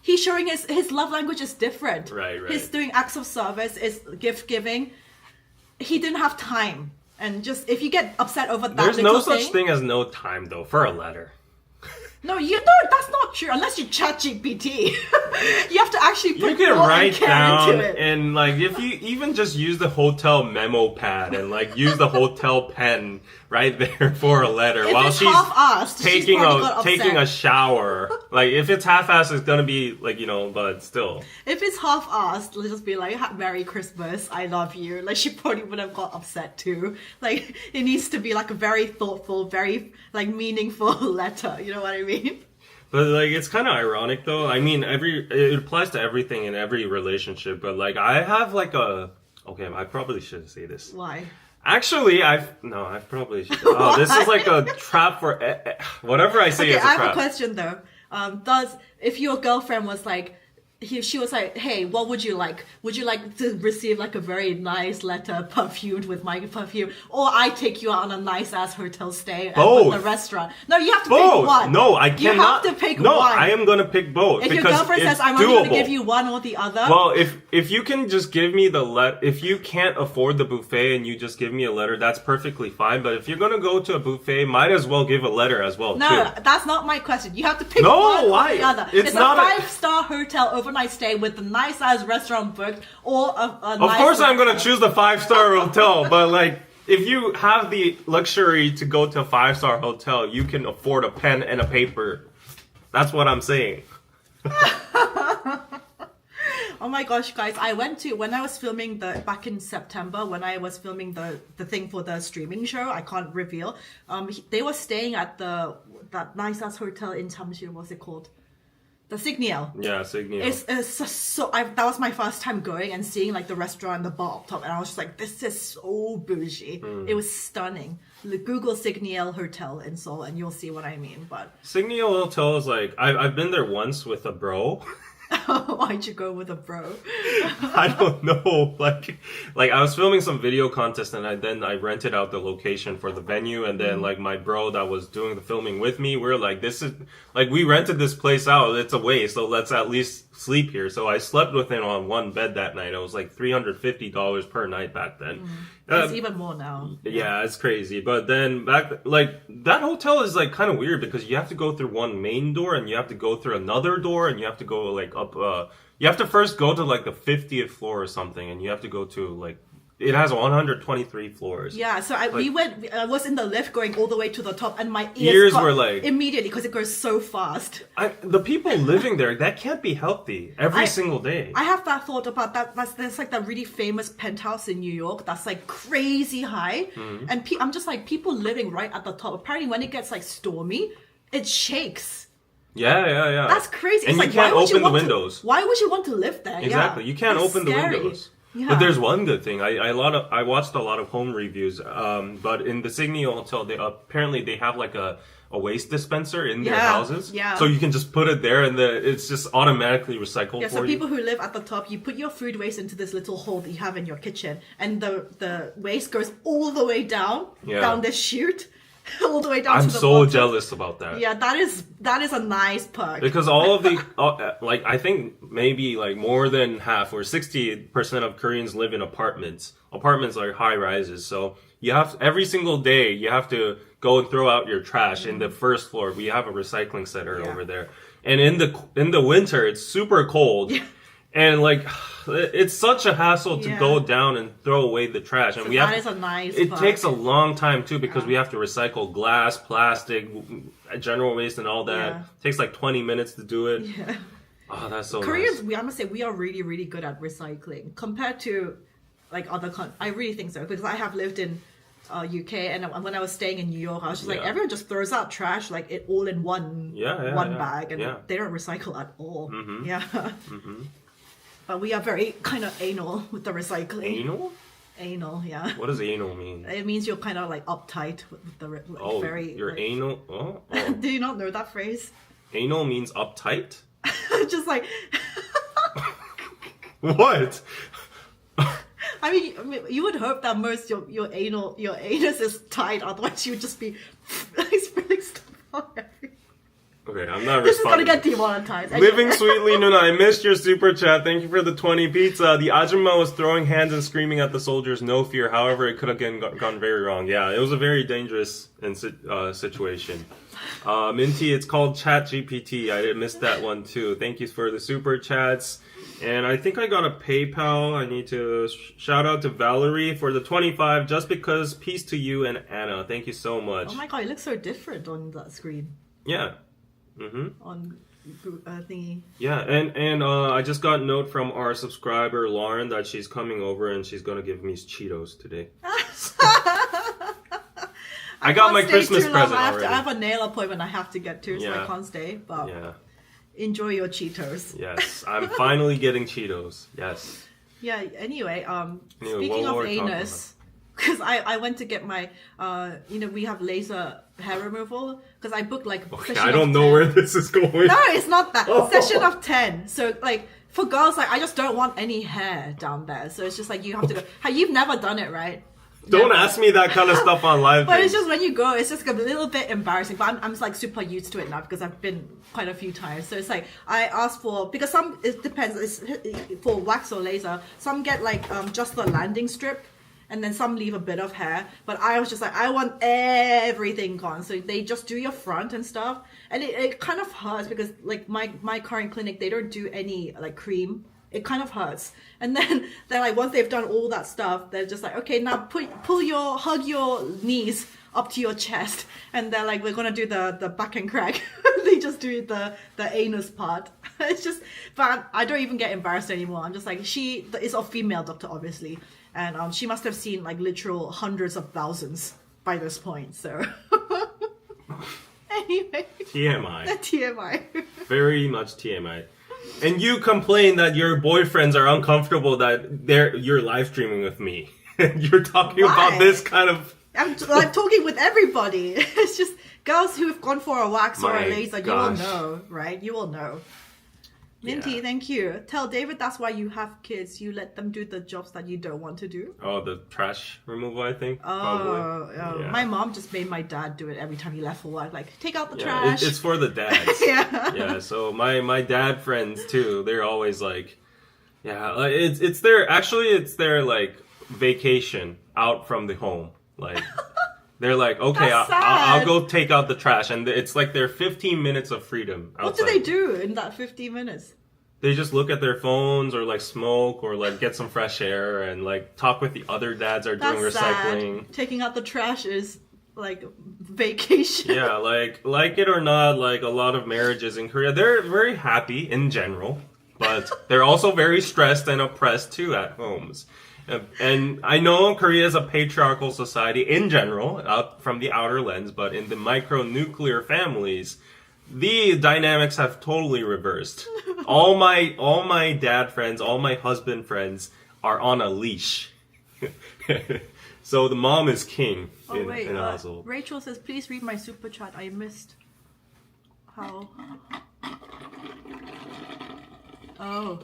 [SPEAKER 2] He's showing his love language is different.
[SPEAKER 1] Right.
[SPEAKER 2] He's doing acts of service, is gift giving. He didn't have time. And just if you get upset over that,
[SPEAKER 1] there's no such thing as no time though for a letter.
[SPEAKER 2] No, that's not true. Unless you chat GPT, you have to actually put
[SPEAKER 1] you can
[SPEAKER 2] thought
[SPEAKER 1] write
[SPEAKER 2] and care
[SPEAKER 1] down
[SPEAKER 2] into it.
[SPEAKER 1] and like if you even just use the hotel memo pad and like use the hotel pen right there for a letter
[SPEAKER 2] If
[SPEAKER 1] while
[SPEAKER 2] it's
[SPEAKER 1] she's
[SPEAKER 2] half-assed,
[SPEAKER 1] taking
[SPEAKER 2] she's
[SPEAKER 1] a shower. Like if it's half-assed, it's gonna be like but still.
[SPEAKER 2] If it's half-assed, let's just be like, "Merry Christmas, I love you." Like she probably would have got upset too. Like it needs to be like a very thoughtful, very like meaningful letter. You know what I mean?
[SPEAKER 1] But like it's kind of ironic though. I mean, it applies to everything in every relationship. But like I have like I probably shouldn't say this.
[SPEAKER 2] Why?
[SPEAKER 1] Actually, I probably should. Oh, this is like a trap for whatever I say is a
[SPEAKER 2] I
[SPEAKER 1] trap.
[SPEAKER 2] have a question though. If your girlfriend was like, she was like, hey, what would you like? Would you like to receive like a very nice letter perfumed with my perfume? Or I take you out on a nice ass hotel stay at the restaurant? No, you have to pick one.
[SPEAKER 1] No, I cannot.
[SPEAKER 2] You have to pick
[SPEAKER 1] no,
[SPEAKER 2] one.
[SPEAKER 1] I am going to pick both.
[SPEAKER 2] If your
[SPEAKER 1] because
[SPEAKER 2] girlfriend
[SPEAKER 1] it's
[SPEAKER 2] says, I'm only going to
[SPEAKER 1] doable.
[SPEAKER 2] give you one or the other.
[SPEAKER 1] Well, if you can just give me the if you can't afford the buffet and you just give me a letter, that's perfectly fine. But if you're going to go to a buffet, might as well give a letter as well,
[SPEAKER 2] no,
[SPEAKER 1] too.
[SPEAKER 2] that's not my question. You have to pick
[SPEAKER 1] No,
[SPEAKER 2] one
[SPEAKER 1] why?
[SPEAKER 2] or the other.
[SPEAKER 1] It's not
[SPEAKER 2] a
[SPEAKER 1] a-
[SPEAKER 2] 5-star hotel overnight stay with the nice ass restaurant booked, or a
[SPEAKER 1] Of
[SPEAKER 2] nice
[SPEAKER 1] course I'm going to
[SPEAKER 2] restaurant.
[SPEAKER 1] choose the 5-star hotel, but like, if you have the luxury to go to a 5-star hotel, you can afford a pen and a paper. That's what I'm saying.
[SPEAKER 2] Oh my gosh, guys! I went to when I was filming back in September when I was filming the thing for the streaming show. I can't reveal. They were staying at that nice ass hotel in Chamshi. What's it called? The Signiel.
[SPEAKER 1] Yeah, Signia.
[SPEAKER 2] It's that was my first time going and seeing like the restaurant and the bar up top, and I was just like, this is so bougie. It was stunning. Google Signiel Hotel in Seoul, and you'll see what I mean. But
[SPEAKER 1] Signia Hotel is like, I've been there once with a bro.
[SPEAKER 2] why'd you go with a bro?
[SPEAKER 1] I don't know. Like I was filming some video contest, and I rented out the location for the venue, and then like my bro that was doing the filming with me, we're like, this is like, we rented this place out. It's a waste, so let's at least sleep here. So I slept with him on one bed that night. It was like $350 per night back then.
[SPEAKER 2] It's even more now.
[SPEAKER 1] Yeah, it's crazy. But then like that hotel is like kind of weird because you have to go through one main door and you have to go through another door and you have to go like up. You have to first go to like the 50th floor or something, and you have to go to like, it has 123 floors.
[SPEAKER 2] Yeah, so I was in the lift going all the way to the top, and my
[SPEAKER 1] Ears
[SPEAKER 2] got
[SPEAKER 1] were like-
[SPEAKER 2] immediately because it goes so fast.
[SPEAKER 1] The people living there, that can't be healthy every single day.
[SPEAKER 2] I have that thought about that. There's like that really famous penthouse in New York that's like crazy high, and I'm just like, people living right at the top. Apparently, when it gets like stormy, it shakes.
[SPEAKER 1] Yeah.
[SPEAKER 2] That's crazy.
[SPEAKER 1] And
[SPEAKER 2] It's
[SPEAKER 1] you
[SPEAKER 2] like,
[SPEAKER 1] can't
[SPEAKER 2] why would you
[SPEAKER 1] open the
[SPEAKER 2] want to-
[SPEAKER 1] windows.
[SPEAKER 2] Why would you want to live there?
[SPEAKER 1] Exactly.
[SPEAKER 2] Yeah.
[SPEAKER 1] You can't
[SPEAKER 2] That's
[SPEAKER 1] open the
[SPEAKER 2] scary.
[SPEAKER 1] windows.
[SPEAKER 2] Yeah.
[SPEAKER 1] But there's one good thing. I watched a lot of home reviews. But in the Signia Hotel, apparently they have like a waste dispenser in their houses.
[SPEAKER 2] Yeah.
[SPEAKER 1] So you can just put it there, and it's just automatically recycled
[SPEAKER 2] Yeah,
[SPEAKER 1] for
[SPEAKER 2] so
[SPEAKER 1] you.
[SPEAKER 2] people who live at the top, you put your food waste into this little hole that you have in your kitchen, and the waste goes all the way down this chute, all the way down
[SPEAKER 1] I'm
[SPEAKER 2] to the
[SPEAKER 1] so
[SPEAKER 2] bottom.
[SPEAKER 1] jealous about that.
[SPEAKER 2] Yeah, that is a nice perk.
[SPEAKER 1] Because all of the, like, I think maybe like more than half or 60% of Koreans live in apartments. Apartments are high rises. So you have, every single day, you have to go and throw out your trash in the first floor. We have a recycling center over there. And in the winter, it's super cold. And like, it's such a hassle to go down and throw away the trash. And
[SPEAKER 2] So
[SPEAKER 1] we
[SPEAKER 2] that
[SPEAKER 1] have
[SPEAKER 2] is a nice
[SPEAKER 1] It
[SPEAKER 2] perk.
[SPEAKER 1] takes a long time too because we have to recycle glass, plastic, general waste, and all that.
[SPEAKER 2] Yeah.
[SPEAKER 1] It takes like 20 minutes to do it.
[SPEAKER 2] Yeah.
[SPEAKER 1] Oh, that's so
[SPEAKER 2] Koreans,
[SPEAKER 1] nice.
[SPEAKER 2] I must say, we are really, really good at recycling compared to like other countries. I really think so, because I have lived in UK, and when I was staying in New York, I was just like, everyone just throws out trash like it all in one bag, and they don't recycle at all. Yeah. But we are very kind of anal with the recycling.
[SPEAKER 1] Anal?
[SPEAKER 2] Anal, yeah.
[SPEAKER 1] What does anal mean?
[SPEAKER 2] It means you're kind of like uptight with the like, very.
[SPEAKER 1] You're
[SPEAKER 2] like-
[SPEAKER 1] anal. Oh.
[SPEAKER 2] Do you not know that phrase?
[SPEAKER 1] Anal means uptight?
[SPEAKER 2] Just like,
[SPEAKER 1] What?
[SPEAKER 2] I mean, you would hope that most your anus is tight, otherwise you would just be like spilling stuff on everything.
[SPEAKER 1] Okay, I'm not
[SPEAKER 2] This is gonna
[SPEAKER 1] responding.
[SPEAKER 2] get demonetized. Anyway.
[SPEAKER 1] Living Sweetly Nuna, I missed your super chat. Thank you for the 20 pizza. The Ajumma was throwing hands and screaming at the soldiers. No fear. However, it could have gone very wrong. Yeah, it was a very dangerous situation. Minty, it's called Chat GPT. I missed that one too. Thank you for the super chats. And I think I got a PayPal. I need to shout out to Valerie for the 25. Just because. Peace to you and Anna. Thank you so much.
[SPEAKER 2] Oh my god, it looks so different on that screen.
[SPEAKER 1] Yeah.
[SPEAKER 2] On thingy.
[SPEAKER 1] Yeah, and I just got a note from our subscriber Lauren that she's coming over and she's gonna give me Cheetos today. I got my
[SPEAKER 2] Can't stay
[SPEAKER 1] Christmas
[SPEAKER 2] too long.
[SPEAKER 1] present already.
[SPEAKER 2] I have a nail appointment I have to get to, so
[SPEAKER 1] Yeah.
[SPEAKER 2] I can't stay. But
[SPEAKER 1] Yeah,
[SPEAKER 2] enjoy your Cheetos.
[SPEAKER 1] yes, I'm finally getting Cheetos. Yes.
[SPEAKER 2] Yeah. Anyway,
[SPEAKER 1] Anyway,
[SPEAKER 2] speaking
[SPEAKER 1] what
[SPEAKER 2] of
[SPEAKER 1] were we talking
[SPEAKER 2] anus, because I went to get my we have laser hair removal because I booked like
[SPEAKER 1] Okay, I don't know where this is going.
[SPEAKER 2] No, it's not that. Session of 10. So like for girls, like I just don't want any hair down there. So it's just like you have to go. You've never done it, right?
[SPEAKER 1] Don't ask me that kind of stuff on live.
[SPEAKER 2] But it's just when you go, it's just a little bit embarrassing. But I'm like super used to it now because I've been quite a few times. So it's like I asked for, because some, it depends, it's for wax or laser. Some get like just the landing strip, and then some leave a bit of hair. But I was just like, I want everything gone. So they just do your front and stuff, and it kind of hurts because like my current clinic, they don't do any like cream. It kind of hurts. And then they're like, once they've done all that stuff, they're just like, okay, now hug your knees up to your chest. And they're like, we're going to do the back and crack. They just do the anus part. It's just, but I don't even get embarrassed anymore. I'm just like, she is a female doctor, obviously. And she must have seen like literal hundreds of thousands by this point. So anyway.
[SPEAKER 1] TMI.
[SPEAKER 2] TMI.
[SPEAKER 1] Very much TMI. And you complain that your boyfriends are uncomfortable that you're live streaming with me. You're talking about this kind of...
[SPEAKER 2] I'm talking with everybody. It's just girls who have gone for a wax or a laser. You will know, right? You will know. Minty, thank you. Tell David that's why you have kids. You let them do the jobs that you don't want to do.
[SPEAKER 1] Oh, the trash removal, I think.
[SPEAKER 2] Yeah. My mom just made my dad do it every time he left for work. Like, take out the trash.
[SPEAKER 1] It's for the dads. Yeah, so my dad friends, too, they're always like... Yeah, like it's their, like, vacation out from the home. Like... They're like, okay, I'll go take out the trash. And it's like their 15 minutes of freedom outside.
[SPEAKER 2] What do they do in that 15 minutes?
[SPEAKER 1] They just look at their phones or like smoke or like get some fresh air and like talk with the other dads are doing recycling.
[SPEAKER 2] Sad. Taking out the trash is like vacation.
[SPEAKER 1] Yeah, like it or not, like a lot of marriages in Korea, they're very happy in general, but they're also very stressed and oppressed too at homes. And I know Korea is a patriarchal society in general, out from the outer lens, but in the micro-nuclear families, the dynamics have totally reversed. All my dad friends, all my husband friends are on a leash. So the mom is king in a household.
[SPEAKER 2] Rachel says, please read my super chat. I missed how. Oh.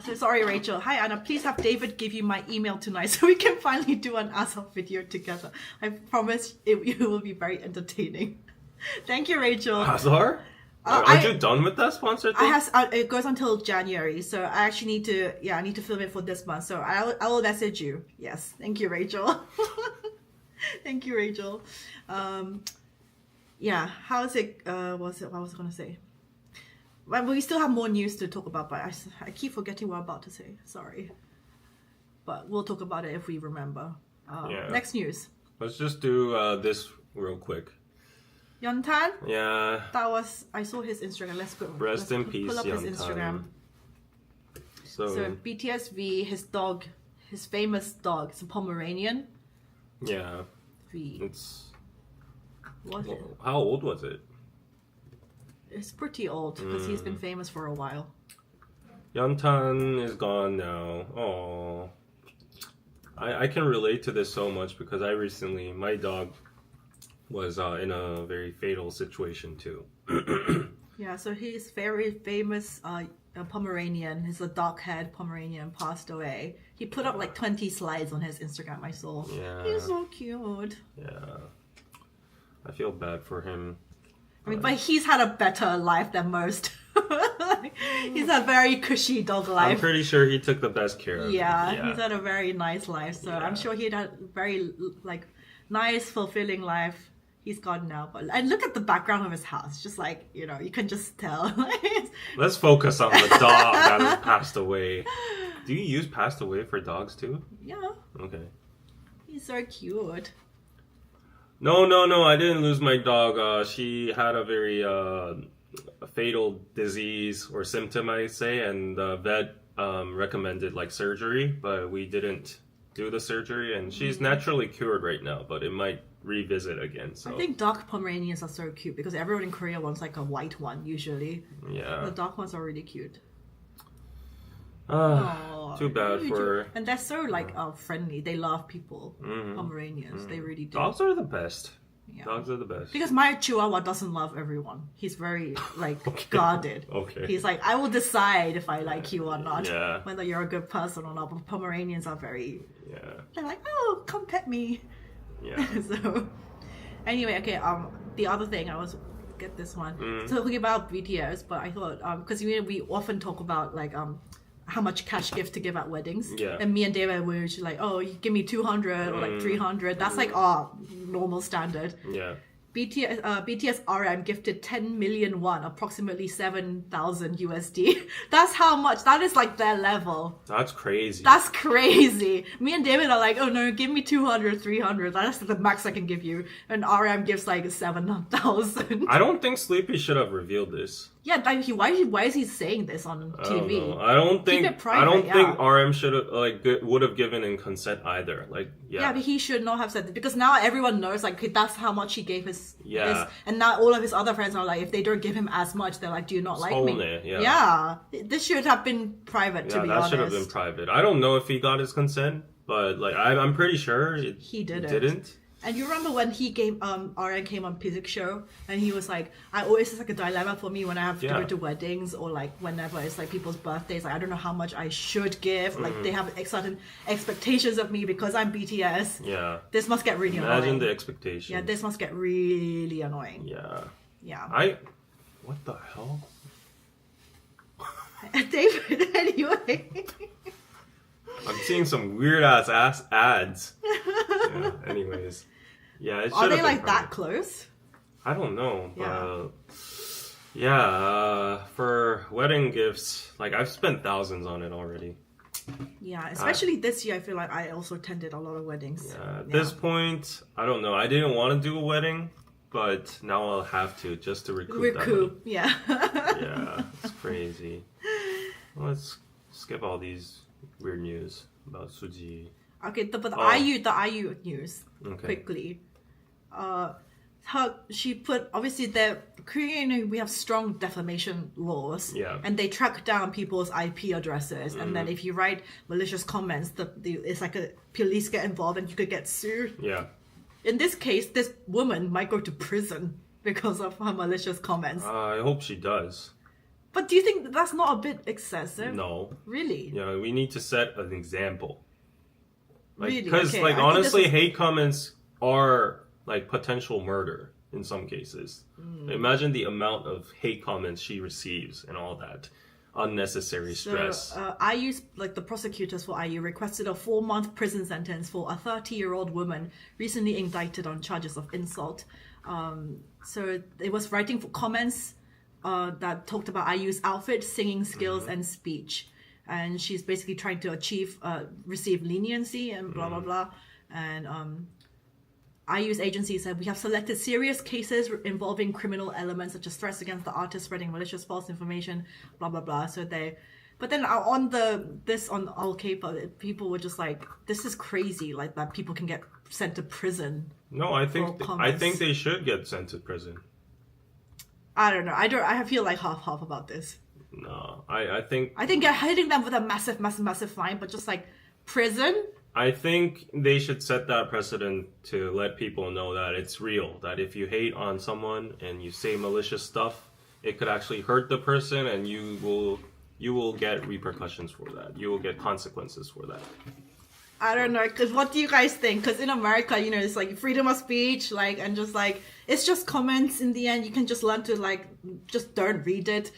[SPEAKER 2] So sorry, Rachel. Hi, Anna. Please have David give you my email tonight so we can finally do an Azov video together. I promise it will be very entertaining. Thank you, Rachel.
[SPEAKER 1] Azar? Aren't you done with that sponsor thing?
[SPEAKER 2] It goes until January, so I actually need to film it for this month. So I will message you. Yes. Thank you, Rachel. Thank you, Rachel. How's it? What was I going to say? Well, we still have more news to talk about, but I keep forgetting what I'm about to say. Sorry. But we'll talk about it if we remember. Next news.
[SPEAKER 1] Let's just do this real quick.
[SPEAKER 2] Yontan?
[SPEAKER 1] Yeah.
[SPEAKER 2] I saw his Instagram. Let's go.
[SPEAKER 1] Rest in peace,
[SPEAKER 2] pull up his
[SPEAKER 1] Yontan.
[SPEAKER 2] Instagram. So BTSV, his dog, his famous dog, it's a Pomeranian.
[SPEAKER 1] Yeah. How old was it?
[SPEAKER 2] It's pretty old because he's been famous for a while.
[SPEAKER 1] Yontan is gone now. Oh, I can relate to this so much because my dog was in a very fatal situation too.
[SPEAKER 2] Yeah, so he's very famous Pomeranian. He's a dark-haired Pomeranian, passed away. He put up like 20 slides on his Instagram, I saw.
[SPEAKER 1] Yeah.
[SPEAKER 2] He's so cute.
[SPEAKER 1] Yeah. I feel bad for him.
[SPEAKER 2] I mean, but he's had a better life than most. He's had a very cushy dog life.
[SPEAKER 1] I'm pretty sure he took the best care of it.
[SPEAKER 2] Yeah, he's had a very nice life. So I'm sure he'd had a very like nice, fulfilling life. He's gone now. And look at the background of his house. Just like, you can just tell.
[SPEAKER 1] Let's focus on the dog that has passed away. Do you use passed away for dogs too?
[SPEAKER 2] Yeah.
[SPEAKER 1] Okay.
[SPEAKER 2] He's so cute.
[SPEAKER 1] No, I didn't lose my dog. She had a very fatal disease or symptom, I say, and the vet recommended like surgery, but we didn't do the surgery, and she's naturally cured right now, but it might revisit again. So
[SPEAKER 2] I think dark Pomeranians are so cute because everyone in Korea wants like a white one usually.
[SPEAKER 1] Yeah.
[SPEAKER 2] The dark ones are really cute.
[SPEAKER 1] I Too bad for...
[SPEAKER 2] And they're so like friendly. They love people. Pomeranians, they really do.
[SPEAKER 1] Dogs are the best.
[SPEAKER 2] Yeah.
[SPEAKER 1] Dogs are the best.
[SPEAKER 2] Because my Chihuahua doesn't love everyone. He's very like guarded.
[SPEAKER 1] Okay.
[SPEAKER 2] He's like, I will decide if I like you or not.
[SPEAKER 1] Yeah.
[SPEAKER 2] Whether you're a good person or not. But Pomeranians are very.
[SPEAKER 1] Yeah.
[SPEAKER 2] They're like, oh, come pet me.
[SPEAKER 1] Yeah.
[SPEAKER 2] So, anyway, okay. The other thing I was get this one talking about BTS, but I thought because we often talk about like how much cash gift to give at weddings.
[SPEAKER 1] Yeah.
[SPEAKER 2] And me and David were usually like, oh, you give me 200 or like 300. That's like normal standard.
[SPEAKER 1] Yeah.
[SPEAKER 2] BTS RM gifted 10 million won, approximately 7,000 USD. That's how much. That is like their level.
[SPEAKER 1] That's crazy.
[SPEAKER 2] That's crazy. Me and David are like, oh no, give me 200, 300. That's the max I can give you. And RM gives like 7,000.
[SPEAKER 1] I don't think Sleepy should have revealed this.
[SPEAKER 2] Yeah, like, why is he saying this on TV?
[SPEAKER 1] I don't think.
[SPEAKER 2] Keep it private,
[SPEAKER 1] I don't
[SPEAKER 2] yeah.
[SPEAKER 1] think RM should have would have given in consent either. Like,
[SPEAKER 2] Yeah, but he should not have said that because now everyone knows like that's how much he gave his.
[SPEAKER 1] Yeah.
[SPEAKER 2] And now all of his other friends are like, if they don't give him as much, they're like, do you not like me?
[SPEAKER 1] Yeah.
[SPEAKER 2] This should have been private. To be
[SPEAKER 1] that
[SPEAKER 2] honest,
[SPEAKER 1] should have been private. I don't know if he got his consent, but like I'm pretty sure
[SPEAKER 2] he didn't.
[SPEAKER 1] Didn't.
[SPEAKER 2] And you remember when he came, RM came on Physics Show, and he was like, it's like a dilemma for me when I have to go to weddings or like whenever it's like people's birthdays. Like I don't know how much I should give. Like they have certain expectations of me because I'm BTS.
[SPEAKER 1] Yeah.
[SPEAKER 2] This must get really
[SPEAKER 1] Imagine
[SPEAKER 2] annoying.
[SPEAKER 1] the expectations.
[SPEAKER 2] Yeah, this must get really annoying.
[SPEAKER 1] Yeah.
[SPEAKER 2] Yeah.
[SPEAKER 1] What the hell?
[SPEAKER 2] David, anyway.
[SPEAKER 1] I'm seeing some weird ass ads. Yeah, anyways. Yeah, it
[SPEAKER 2] Are
[SPEAKER 1] should
[SPEAKER 2] they
[SPEAKER 1] have
[SPEAKER 2] like
[SPEAKER 1] been
[SPEAKER 2] that
[SPEAKER 1] private.
[SPEAKER 2] close?
[SPEAKER 1] I don't know.
[SPEAKER 2] Yeah.
[SPEAKER 1] For wedding gifts, like I've spent thousands on it already.
[SPEAKER 2] Yeah, especially this year, I feel like I also attended a lot of weddings.
[SPEAKER 1] Yeah, at this point, I don't know. I didn't want to do a wedding, but now I'll have to just to recoup that money.
[SPEAKER 2] Yeah.
[SPEAKER 1] Yeah, it's crazy. Let's skip all these weird news about Suji.
[SPEAKER 2] Okay, but the IU news quickly. She put obviously Korean. We have strong defamation laws.
[SPEAKER 1] Yeah.
[SPEAKER 2] And they track down people's IP addresses, and then if you write malicious comments, it's like a police get involved and you could get sued.
[SPEAKER 1] Yeah.
[SPEAKER 2] In this case, this woman might go to prison because of her malicious comments.
[SPEAKER 1] I hope she does.
[SPEAKER 2] But do you think that's not a bit excessive?
[SPEAKER 1] No.
[SPEAKER 2] Really?
[SPEAKER 1] Yeah, we need to set an example.
[SPEAKER 2] Really?
[SPEAKER 1] Because,
[SPEAKER 2] Okay,
[SPEAKER 1] like,
[SPEAKER 2] I think
[SPEAKER 1] honestly,
[SPEAKER 2] this is-
[SPEAKER 1] hate comments are, like, potential murder in some cases. Imagine the amount of hate comments she receives and all that. Unnecessary stress.
[SPEAKER 2] So, the prosecutors for IU requested a 4-month prison sentence for a 30-year-old woman recently indicted on charges of insult. So it was writing for comments that talked about IU's outfit, singing skills, and speech. And she's basically trying to receive leniency and blah, blah, blah. And IU's agency said, we have selected serious cases involving criminal elements such as threats against the artist, spreading malicious false information, blah, blah, blah. But then on All K-pop, people were just like, this is crazy, like that people can get sent to prison.
[SPEAKER 1] No, I think they should get sent to prison.
[SPEAKER 2] I don't know. I feel like half about this.
[SPEAKER 1] No, I think
[SPEAKER 2] hitting them with a massive fine, but just like prison.
[SPEAKER 1] I think they should set that precedent to let people know that it's real. That if you hate on someone and you say malicious stuff, it could actually hurt the person, and you will get repercussions for that. You will get consequences for that.
[SPEAKER 2] I don't know, because what do you guys think? Because in America, it's like freedom of speech, like, and just like it's just comments. In the end, you can just learn to like just don't read it.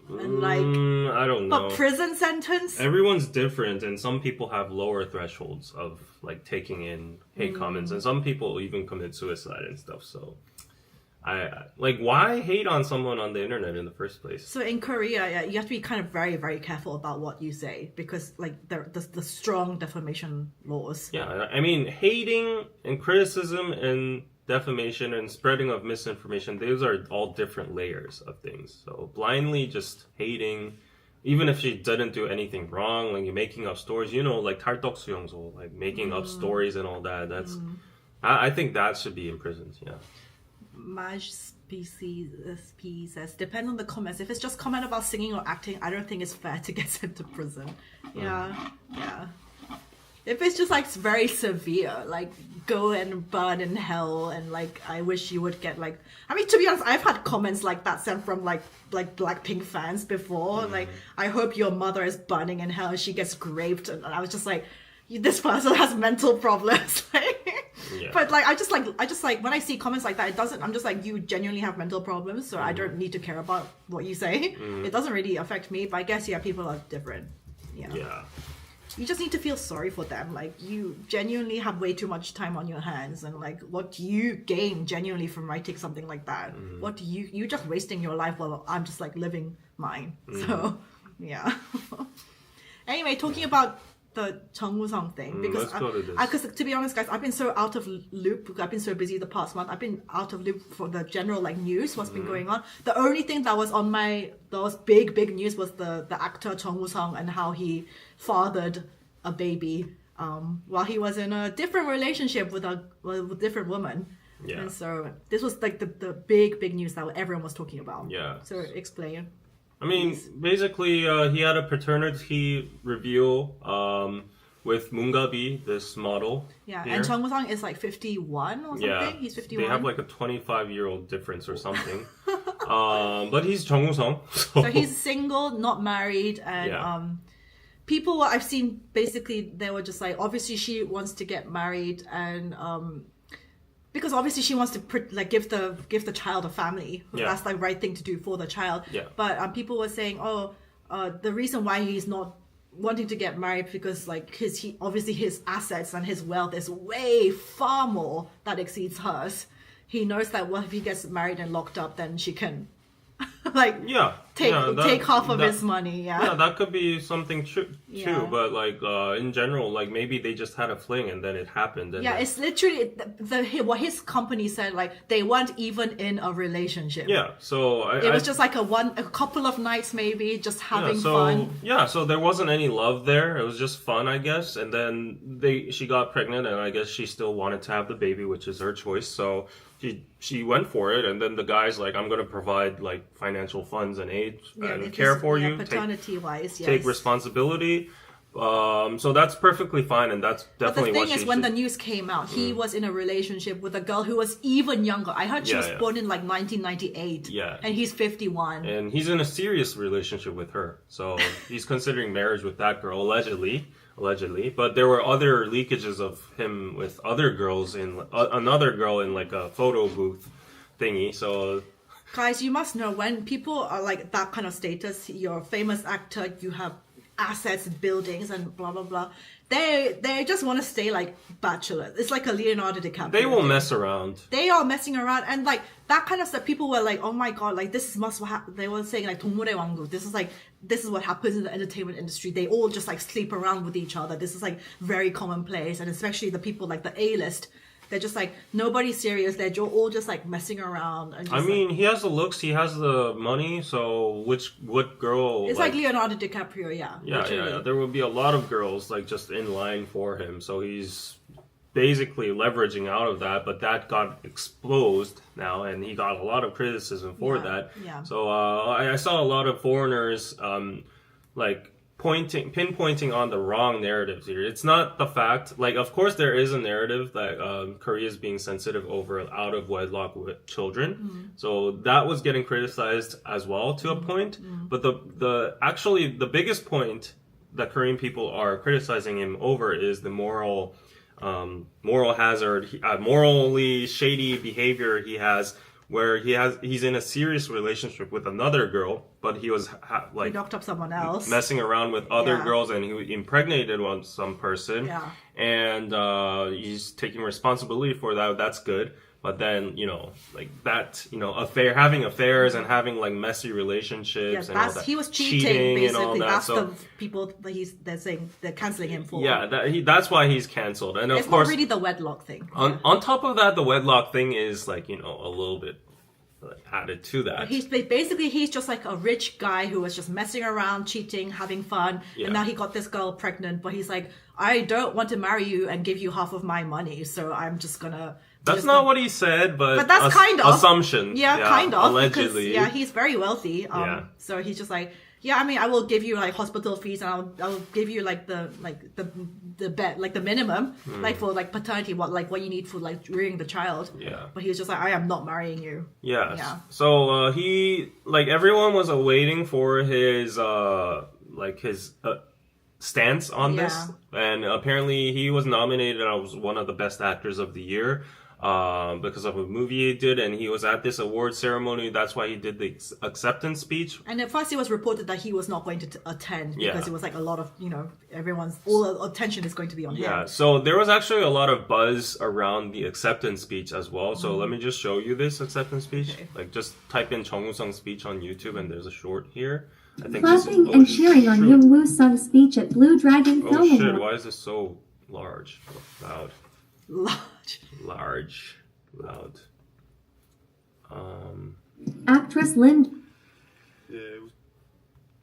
[SPEAKER 2] And like,
[SPEAKER 1] I don't know.
[SPEAKER 2] But prison sentence?
[SPEAKER 1] Everyone's different, and some people have lower thresholds of like taking in hate comments, and some people even commit suicide and stuff. So, why hate on someone on the internet in the first place?
[SPEAKER 2] So in Korea, you have to be kind of very, very careful about what you say because like the strong defamation laws.
[SPEAKER 1] Yeah, I mean, hating and criticism and defamation and spreading of misinformation, those are all different layers of things. So blindly just hating, even if she didn't do anything wrong, like you're making up stories, like 탈떡 수용소, like making up stories and all that. That's, I think that should be imprisoned. Yeah.
[SPEAKER 2] Maj SP says, depend on the comments. If it's just comment about singing or acting, I don't think it's fair to get sent to prison. Yeah. If it's just like very severe, like go and burn in hell, and like I wish you would get like, I mean, to be honest, I've had comments like that sent from like Blackpink fans before. Like, I hope your mother is burning in hell and she gets raped, and I was just like, this person has mental problems. But like I just like when I see comments like that, it doesn't, I'm just like, you genuinely have mental problems, so I don't need to care about what you say. It doesn't really affect me, but I guess people are different. Yeah. You just need to feel sorry for them. Like, you genuinely have way too much time on your hands, and like, what do you gain genuinely from writing something like that? What do you're just wasting your life while I'm just like living mine. So yeah. Anyway, talking about the Chung Woo-sung thing, because to be honest, guys, I've been so out of loop. I've been so busy the past month. I've been out of loop for the general like news, what's been going on. The only thing that was on that was big news was the actor Chung Woo-sung and how he fathered a baby while he was in a different relationship with a different woman. Yeah. And so this was like the big news that everyone was talking about. Yeah. So explain.
[SPEAKER 1] I mean, basically, he had a paternity reveal with Moongabi, this model.
[SPEAKER 2] Yeah,
[SPEAKER 1] here.
[SPEAKER 2] and Chung Woo-sung is like 51 or something. Yeah, he's 51.
[SPEAKER 1] They have like a 25-year-old difference or something. But he's Chung Woo-sung.
[SPEAKER 2] So he's single, not married, and people I've seen, basically, they were just like, obviously she wants to get married, and because obviously she wants to give the child a family. Yeah. That's the right thing to do for the child. Yeah. But people were saying, the reason why he's not wanting to get married because like obviously his assets and his wealth is way far more that exceeds hers. He knows that if he gets married and locked up, then she can take half of his money.
[SPEAKER 1] Yeah, that could be something true too. But like in general, like maybe they just had a fling and then it happened. And
[SPEAKER 2] it's literally what his company said. Like they weren't even in a relationship.
[SPEAKER 1] Yeah, so
[SPEAKER 2] it was just like a couple of nights maybe just having fun.
[SPEAKER 1] Yeah, so there wasn't any love there. It was just fun, I guess. And then she got pregnant, and I guess she still wanted to have the baby, which is her choice. So she went for it, and then the guy's like, I'm going to provide like financial funds and aid and care for you,
[SPEAKER 2] paternity-wise,
[SPEAKER 1] take responsibility. So that's perfectly fine, and that's definitely what she should.
[SPEAKER 2] But the thing is, when the news came out, he was in a relationship with a girl who was even younger. I heard she was born in like 1998. Yeah. And he's 51.
[SPEAKER 1] And he's in a serious relationship with her. So he's considering marriage with that girl, allegedly. But there were other leakages of him with other girls another girl in like a photo booth thingy. So
[SPEAKER 2] guys, you must know, when people are like that kind of status, you're a famous actor, you have assets, buildings, and blah blah blah. They just want to stay like bachelor. It's like a Leonardo DiCaprio.
[SPEAKER 1] They will mess around.
[SPEAKER 2] They are messing around, and like that kind of stuff. People were like, "Oh my god!" Like this must what happen. They were saying like "동물의 왕국." This is what happens in the entertainment industry. They all just like sleep around with each other. This is like very commonplace, and especially the people like the A-list. They're just like, nobody's serious. They're all just like messing around. And just,
[SPEAKER 1] he has the looks, he has the money. So what girl?
[SPEAKER 2] It's like Leonardo DiCaprio, yeah.
[SPEAKER 1] Yeah. There will be a lot of girls like just in line for him. So he's basically leveraging out of that. But that got exposed now, and he got a lot of criticism for that. Yeah. So I saw a lot of foreigners pinpointing on the wrong narratives here. It's not the fact, like, of course there is a narrative that Korea is being sensitive over out of wedlock with children. So that was getting criticized as well to a point. But the biggest point that Korean people are criticizing him over is the moral hazard, morally shady behavior he has, where he's in a serious relationship with another girl, but he was
[SPEAKER 2] he knocked up someone else,
[SPEAKER 1] messing around with other girls, and he impregnated some person. Yeah. And he's taking responsibility for that. That's good. But then, having affairs and having like messy relationships and all that.
[SPEAKER 2] He was cheating basically. That's the people that they're saying they're canceling him for.
[SPEAKER 1] Yeah, that's why he's canceled. And
[SPEAKER 2] it's not really the wedlock thing.
[SPEAKER 1] On top of that, the wedlock thing is like, a little bit added to that.
[SPEAKER 2] He's just like a rich guy who was just messing around, cheating, having fun,
[SPEAKER 1] Yeah.
[SPEAKER 2] and now he got this girl pregnant. But he's like, I don't want to marry you and give you half of my money, so I'm just gonna.
[SPEAKER 1] That's not what he said, but
[SPEAKER 2] that's kind of
[SPEAKER 1] assumption.
[SPEAKER 2] Yeah, kind of.
[SPEAKER 1] Allegedly.
[SPEAKER 2] Yeah, he's very wealthy.
[SPEAKER 1] Yeah.
[SPEAKER 2] So he's just like, yeah, I mean, I will give you like hospital fees, and I'll give you like the bed, like the minimum, like for like paternity, what you need for like rearing the child.
[SPEAKER 1] Yeah.
[SPEAKER 2] But he was just like, I am not marrying you.
[SPEAKER 1] Yes.
[SPEAKER 2] Yeah.
[SPEAKER 1] So he everyone was waiting for his stance on this, and apparently he was nominated as one of the best actors of the year. Because of a movie he did, and he was at this award ceremony. That's why he did the acceptance speech.
[SPEAKER 2] And at first it was reported that he was not going to attend because
[SPEAKER 1] Yeah.
[SPEAKER 2] it was like a lot of, all the attention is going to be on him.
[SPEAKER 1] Yeah, so there was actually a lot of buzz around the acceptance speech as well. So let me just show you this acceptance speech.
[SPEAKER 2] Okay.
[SPEAKER 1] Like, just type in Chung Woo-sung's speech on YouTube, and there's a short here. I think
[SPEAKER 5] Clapping and cheering on Young Woo-sung's speech at Blue Dragon Film
[SPEAKER 1] Oh shit!
[SPEAKER 5] Awards.
[SPEAKER 1] Why is this so large, loud? Large, loud.
[SPEAKER 5] Actress Lin.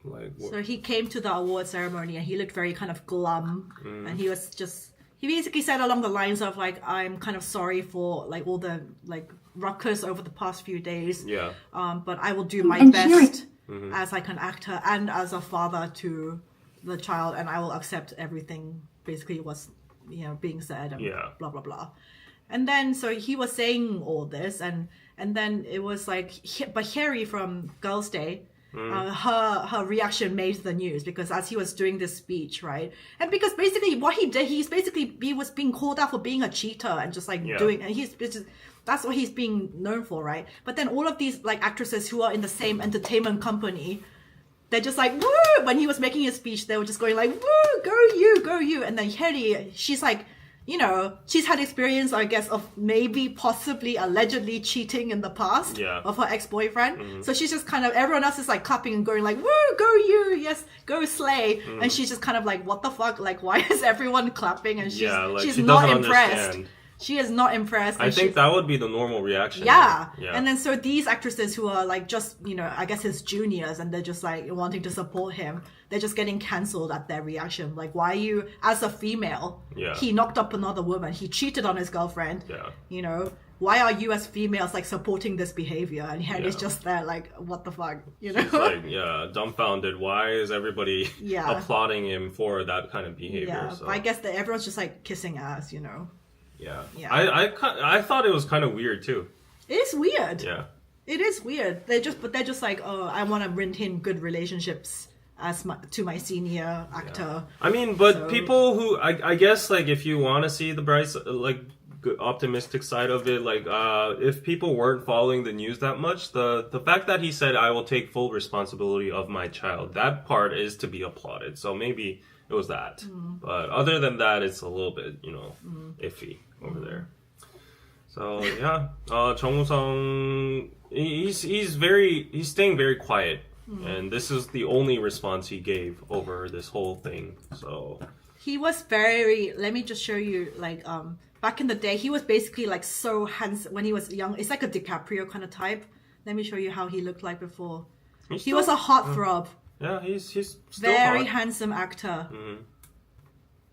[SPEAKER 1] Like
[SPEAKER 2] So he came to the award ceremony and he looked very kind of glum, and he basically said along the lines of like, I'm kind of sorry for like all the like ruckus over the past few days.
[SPEAKER 1] Yeah.
[SPEAKER 2] But I will do my
[SPEAKER 5] And
[SPEAKER 2] best
[SPEAKER 1] Mm-hmm.
[SPEAKER 2] as like an actor and as a father to the child, and I will accept everything basically what's being said and
[SPEAKER 1] Yeah.
[SPEAKER 2] blah blah blah. And then so he was saying all this, and then it was like, but Harry from Girls' Day, her reaction made the news because as he was doing this speech, right, and because basically what he did, he was being called out for being a cheater and just like doing, and that's what he's being known for, right? But then all of these like actresses who are in the same entertainment company, they're just like, woo! When he was making his speech, they were just going like, woo, go you. And then Harry, she's like, she's had experience, I guess, of maybe possibly allegedly cheating in the past of her ex-boyfriend. So she's just kind of, everyone else is like clapping and going like, woo, go you, yes, go slay. And she's just kind of like, what the fuck? Like, why is everyone clapping? And she's
[SPEAKER 1] she
[SPEAKER 2] not
[SPEAKER 1] doesn't
[SPEAKER 2] impressed.
[SPEAKER 1] understand.
[SPEAKER 2] She is not impressed.
[SPEAKER 1] I think that would be the normal reaction.
[SPEAKER 2] Yeah.
[SPEAKER 1] Yeah.
[SPEAKER 2] And then so these actresses who are like just, I guess his juniors, and they're just like wanting to support him, they're just getting cancelled at their reaction. Like, why are you, as a female, he knocked up another woman, he cheated on his girlfriend.
[SPEAKER 1] Yeah.
[SPEAKER 2] Why are you as females like supporting this behavior? And Harry's just there like, what the fuck?
[SPEAKER 1] She's like, dumbfounded. Why is everybody applauding him for that kind of behavior?
[SPEAKER 2] Yeah.
[SPEAKER 1] So.
[SPEAKER 2] But I guess that everyone's just like kissing ass,
[SPEAKER 1] Yeah.
[SPEAKER 2] Yeah.
[SPEAKER 1] I thought it was kind of weird too.
[SPEAKER 2] It is weird.
[SPEAKER 1] Yeah.
[SPEAKER 2] It is weird. They're just like, oh, I want to maintain good relationships to my senior actor.
[SPEAKER 1] I mean, but people who I guess like if you want to see the bright optimistic side of it, like if people weren't following the news that much, the fact that he said I will take full responsibility of my child, that part is to be applauded. So maybe it was that. But other than that, it's a little bit iffy over there. So yeah, Chung Woo-sung, he's staying very quiet, and this is the only response he gave over this whole thing. So
[SPEAKER 2] he was very. Let me just show you. Like back in the day, he was basically like so handsome when he was young. It's like a DiCaprio kind of type. Let me show you how he looked like before. He was a heartthrob.
[SPEAKER 1] Yeah, he's still
[SPEAKER 2] very
[SPEAKER 1] hot.
[SPEAKER 2] handsome actor.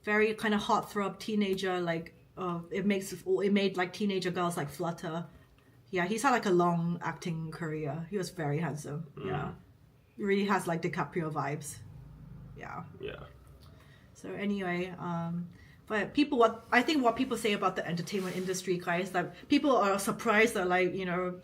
[SPEAKER 2] Very kind of heartthrob teenager. Like it made like teenager girls like flutter. Yeah, he's had like a long acting career. He was very handsome. Yeah, he really has like DiCaprio vibes. Yeah.
[SPEAKER 1] Yeah.
[SPEAKER 2] So anyway, but I think what people say about the entertainment industry, guys, that people are surprised that like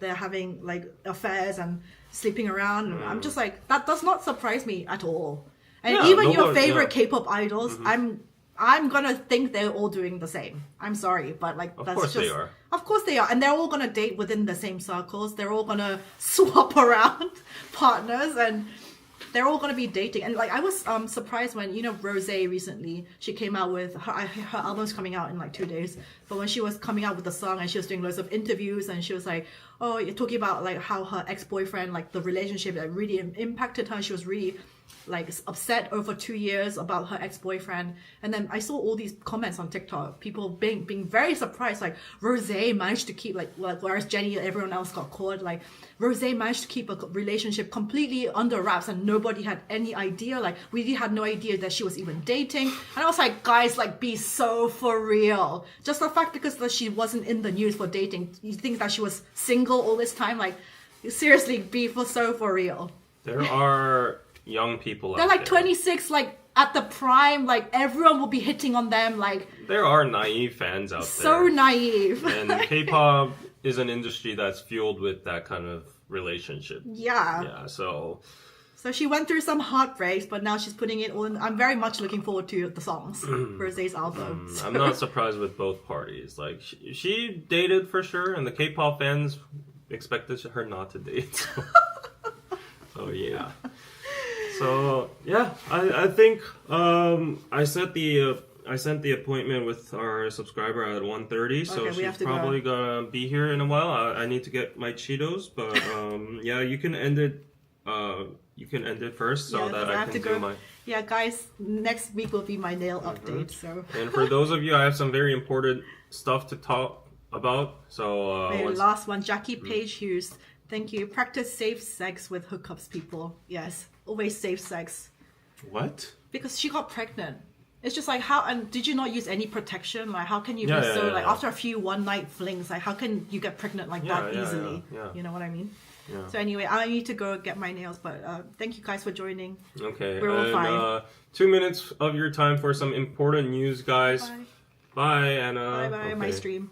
[SPEAKER 2] they're having like affairs and sleeping around. I'm just like, that does not surprise me at all. And even your favorite K-pop idols, I'm gonna think they're all doing the same. I'm sorry, but like
[SPEAKER 1] Of
[SPEAKER 2] that's
[SPEAKER 1] course
[SPEAKER 2] just
[SPEAKER 1] they are.
[SPEAKER 2] Of course they are, and they're all gonna date within the same circles. They're all gonna swap around partners, and they're all gonna be dating. And like I was surprised when Rosé recently, she came out with her album's coming out in like 2 days. But when she was coming out with the song and she was doing loads of interviews, and she was like, oh, you're talking about like how her ex-boyfriend, like the relationship that really impacted her. She was really like upset over 2 years about her ex-boyfriend. And then I saw all these comments on TikTok, people being very surprised, like Rosé managed to keep like whereas Jenny and everyone else got caught, like Rosé managed to keep a relationship completely under wraps and nobody had any idea. Like we really had no idea that she was even dating. And I was like, guys, like be so for real. Just the fact because that she wasn't in the news for dating, you think that she was single all this time? Like seriously, be for real.
[SPEAKER 1] There are young people
[SPEAKER 2] They're
[SPEAKER 1] out
[SPEAKER 2] like
[SPEAKER 1] there.
[SPEAKER 2] 26, like at the prime, like everyone will be hitting on them, like
[SPEAKER 1] There are naive fans out
[SPEAKER 2] so
[SPEAKER 1] there.
[SPEAKER 2] naive.
[SPEAKER 1] And K-pop is an industry that's fueled with that kind of relationship.
[SPEAKER 2] Yeah.
[SPEAKER 1] Yeah, so
[SPEAKER 2] So she went through some heartbreaks, but now she's putting it all in. I'm very much looking forward to the songs, Rosé's album. So-
[SPEAKER 1] I'm not surprised with both parties. Like she dated for sure, and the K-pop fans expected her not to date. So yeah. So yeah, I think I sent the appointment with our subscriber at 1:30, so
[SPEAKER 2] Okay, we
[SPEAKER 1] she's
[SPEAKER 2] have to
[SPEAKER 1] probably gonna be here in a while. I need to get my Cheetos, but yeah, you can end it. You can end it first so
[SPEAKER 2] Yeah,
[SPEAKER 1] that
[SPEAKER 2] 'cause
[SPEAKER 1] I
[SPEAKER 2] have
[SPEAKER 1] can
[SPEAKER 2] to
[SPEAKER 1] do
[SPEAKER 2] go.
[SPEAKER 1] my.
[SPEAKER 2] Yeah, guys, next week will be my nail update. So
[SPEAKER 1] And for those of you, I have some very important stuff to talk about. So
[SPEAKER 2] okay,
[SPEAKER 1] once-
[SPEAKER 2] last one, Jackie Page Hughes. Thank you. Practice safe sex with hookups, people. Yes, always safe sex.
[SPEAKER 1] what?
[SPEAKER 2] Because she got pregnant. It's just like how, and did you not use any protection? Like how can you
[SPEAKER 1] Yeah,
[SPEAKER 2] be
[SPEAKER 1] yeah,
[SPEAKER 2] so
[SPEAKER 1] yeah,
[SPEAKER 2] like
[SPEAKER 1] yeah.
[SPEAKER 2] after a few one night flings, like how can you get pregnant like
[SPEAKER 1] Yeah,
[SPEAKER 2] that
[SPEAKER 1] yeah,
[SPEAKER 2] easily?
[SPEAKER 1] yeah.
[SPEAKER 2] You know what I mean?
[SPEAKER 1] Yeah.
[SPEAKER 2] So anyway, I need to go get my nails, but thank you guys for joining.
[SPEAKER 1] Okay.
[SPEAKER 2] We're all
[SPEAKER 1] and,
[SPEAKER 2] fine.
[SPEAKER 1] 2 minutes of your time for some important news, guys.
[SPEAKER 2] Bye.
[SPEAKER 1] Bye, Anna.
[SPEAKER 2] Bye bye, my
[SPEAKER 1] Okay.
[SPEAKER 2] stream.